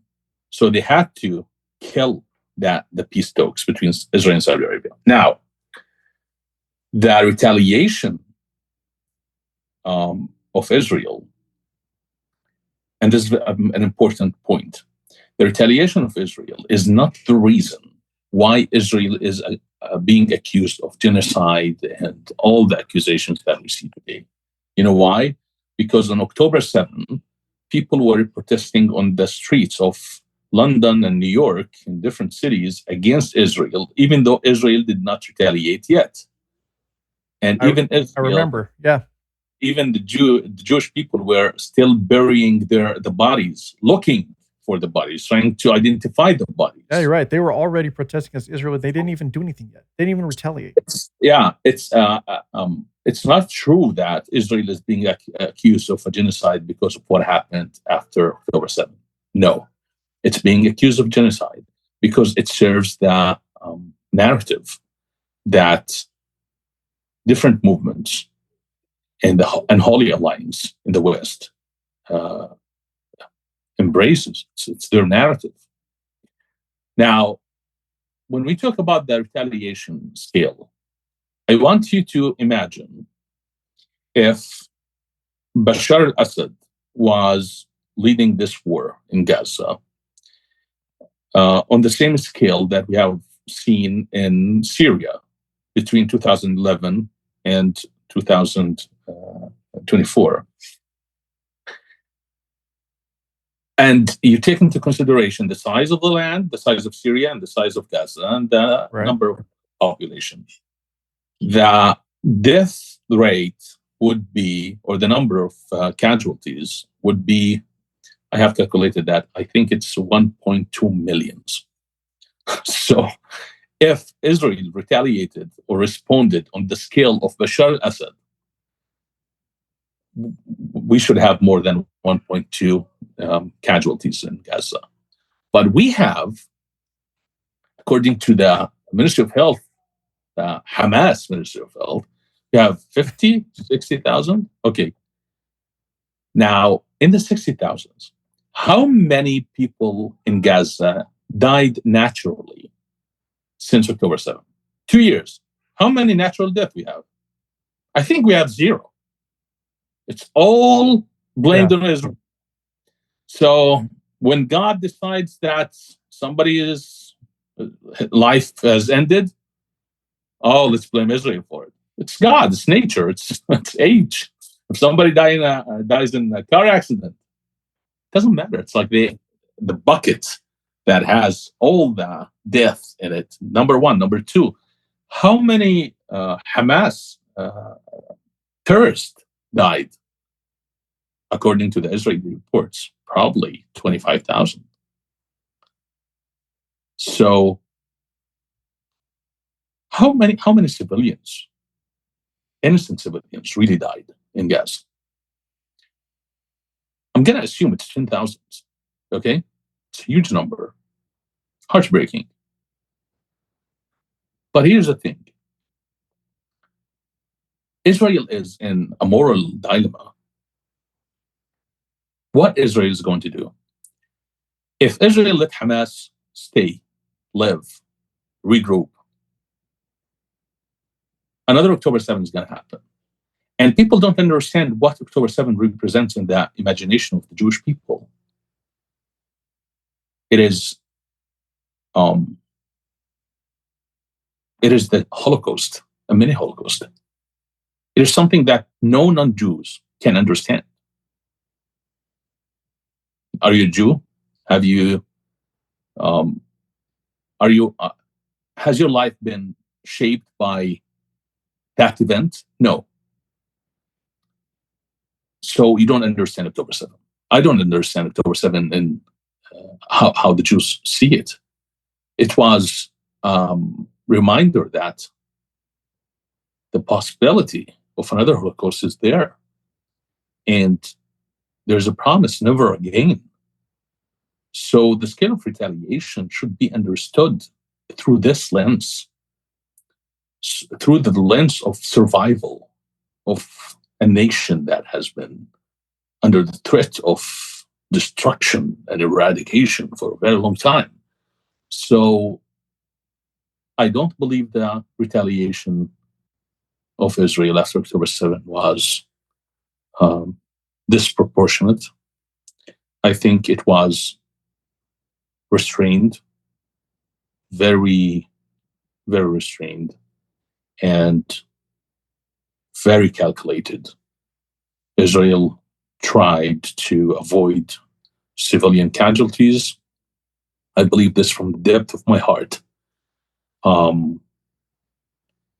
So they had to kill the peace talks between Israel and Saudi Arabia. Now, the retaliation of Israel, and this is an important point, the retaliation of Israel is not the reason why Israel is being accused of genocide and all the accusations that we see today. You know why? Because on October 7, people were protesting on the streets of London and New York in different cities against Israel, even though Israel did not retaliate yet. And even Israel, I remember, yeah. Even the Jewish people were still burying the bodies, looking for the bodies, trying to identify the bodies. Yeah, you're right. They were already protesting against Israel. They didn't even do anything yet. They didn't even retaliate. It's not true that Israel is being accused of a genocide because of what happened after October 7. No, it's being accused of genocide because it serves the narrative that different movements and the Holy Alliance in the West embraces. It's their narrative. Now, when we talk about the retaliation scale, I want you to imagine if Bashar al-Assad was leading this war in Gaza on the same scale that we have seen in Syria between 2011 and 2024. And you take into consideration the size of the land, the size of Syria, and the size of Gaza, and the number of population. The death rate would be, or the number of casualties would be, I have calculated that, I think it's 1.2 million. So if Israel retaliated or responded on the scale of Bashar al-Assad, we should have more than 1.2 casualties in Gaza. But we have, according to the Ministry of Health, Hamas Ministry of Health, we have 50, 60,000. Okay. Now, in the 60,000s, how many people in Gaza died naturally since October 7th? 2 years. How many natural deaths we have? I think we have 0. It's all blamed on Israel. So when God decides that somebody's life has ended, let's blame Israel for it. It's God, it's nature, it's age. If somebody dies in a car accident, it doesn't matter. It's like the bucket that has all the death in it. Number one. Number two, how many Hamas terrorists died? According to the Israeli reports, probably 25,000. So how many civilians, innocent civilians, really died in Gaza? I'm going to assume it's 10,000. Okay? It's a huge number. Heartbreaking. But here's the thing. Israel is in a moral dilemma. What Israel is going to do? If Israel let Hamas stay, live, regroup, another October 7 is going to happen. And people don't understand what October 7 represents in the imagination of the Jewish people. It is the Holocaust, a mini Holocaust. It is something that no non-Jews can understand. Are you a Jew? Have you? Has your life been shaped by that event? No. So you don't understand October 7. I don't understand October 7 and how the Jews see it. It was reminder that the possibility of another Holocaust is there. And there's a promise, never again. So the scale of retaliation should be understood through this lens, through the lens of survival of a nation that has been under the threat of destruction and eradication for a very long time. So I don't believe the retaliation of Israel after October 7 was disproportionate. I think it was restrained, very, very restrained, and very calculated. Israel tried to avoid civilian casualties. I believe this from the depth of my heart.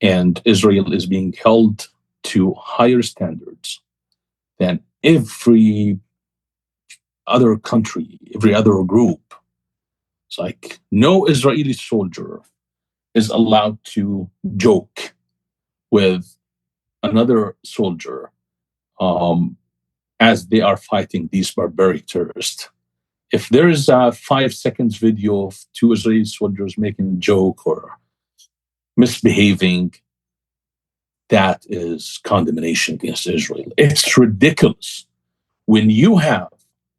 And Israel is being held to higher standards than every other country, every other group. It's like no Israeli soldier is allowed to joke with another soldier as they are fighting these barbaric terrorists if there is a 5 seconds video of 2 Israeli soldiers making a joke or misbehaving, that is condemnation against Israel. It's ridiculous when you have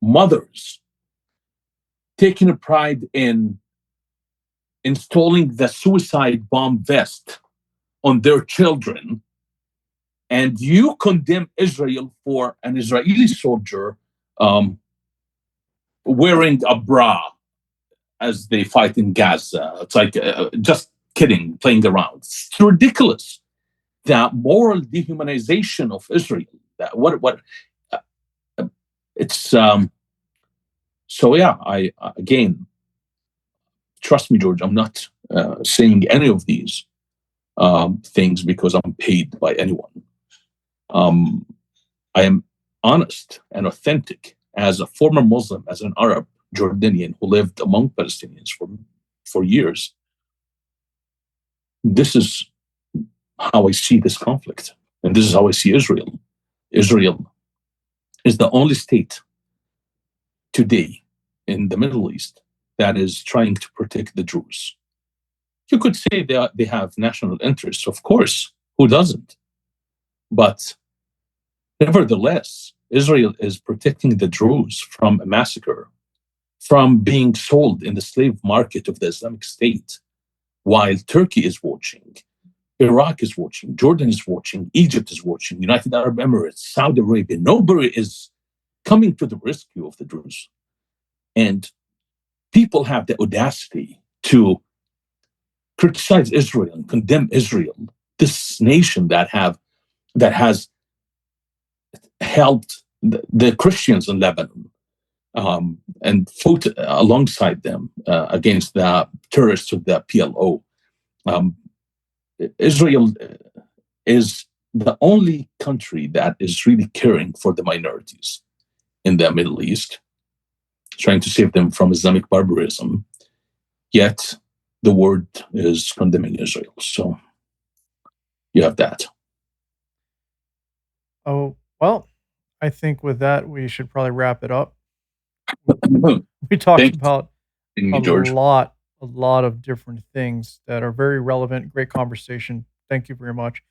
mothers taking a pride in installing the suicide bomb vest on their children, and you condemn Israel for an Israeli soldier wearing a bra as they fight in Gaza. It's like just kidding, playing around. It's ridiculous. The moral dehumanization of Israel. It's so yeah. I again, trust me, George. I'm not saying any of these things because I'm paid by anyone. I am honest and authentic as a former Muslim, as an Arab Jordanian who lived among Palestinians for years. This is how I see this conflict, and this is how I see Israel. Israel is the only state today in the Middle East that is trying to protect the Druze. You could say they have national interests, of course. Who doesn't? But nevertheless, Israel is protecting the Druze from a massacre, from being sold in the slave market of the Islamic State, while Turkey is watching, Iraq is watching, Jordan is watching, Egypt is watching, United Arab Emirates, Saudi Arabia. Nobody is coming to the rescue of the Druze. And people have the audacity to criticize Israel and condemn Israel, this nation that has helped the Christians in Lebanon and fought alongside them against the terrorists of the PLO. Israel is the only country that is really caring for the minorities in the Middle East, trying to save them from Islamic barbarism, yet the world is condemning Israel. So you have that. Oh, well, I think with that, we should probably wrap it up. We talked about a lot of different things that are very relevant. Great conversation. Thank you very much.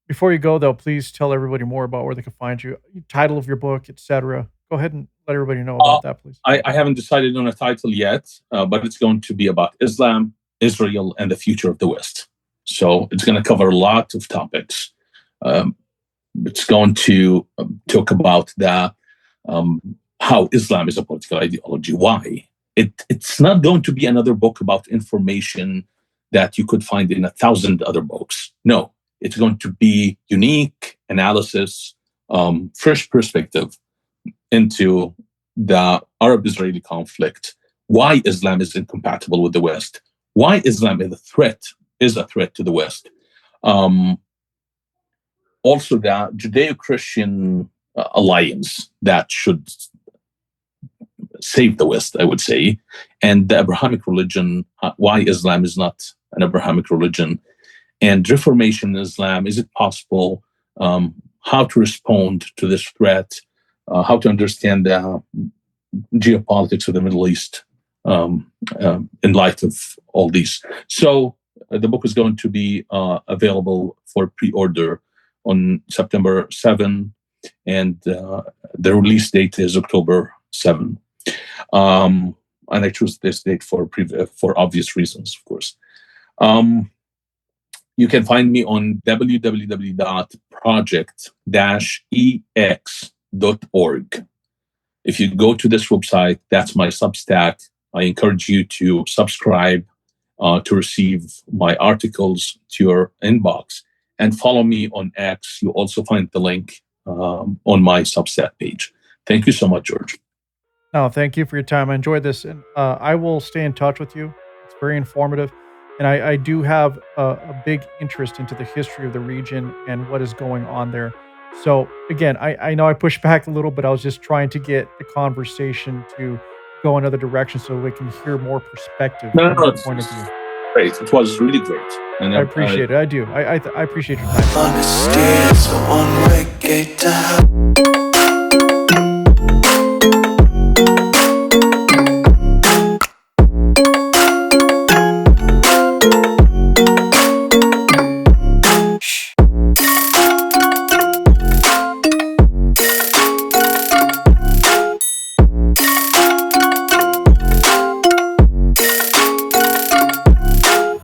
Before you go, though, please tell everybody more about where they can find you, title of your book, etc. Go ahead and let everybody know about that, please. I haven't decided on a title yet, but it's going to be about Islam, Israel, and the future of the West. So it's going to cover a lot of topics. It's going to talk about how Islam is a political ideology. Why? It's not going to be another book about information that you could find in 1,000 other books. No, it's going to be unique analysis, fresh perspective into the Arab-Israeli conflict, why Islam is incompatible with the West, why Islam is a threat to the West. Also, the Judeo-Christian alliance that should save the West, I would say, and the Abrahamic religion, why Islam is not an Abrahamic religion, and Reformation in Islam, is it possible, how to respond to this threat, how to understand the geopolitics of the Middle East in light of all these. So the book is going to be available for pre-order on September 7, and the release date is October 7. And I choose this date for obvious reasons, of course. You can find me on www.project-ex.org. If you go to this website, that's my Substack. I encourage you to subscribe to receive my articles to your inbox, and follow me on X. You also find the link on my Substack page. Thank you so much, George. No, thank you for your time. I enjoyed this, and I will stay in touch with you. It's very informative, and I do have a big interest into the history of the region and what is going on there. So again, I know I pushed back a little, but I was just trying to get the conversation to go another direction so we can hear more perspective from your point of view. Great. It was really great. And I appreciate it. I do. I appreciate your time. Honesty is the one way gate to hell.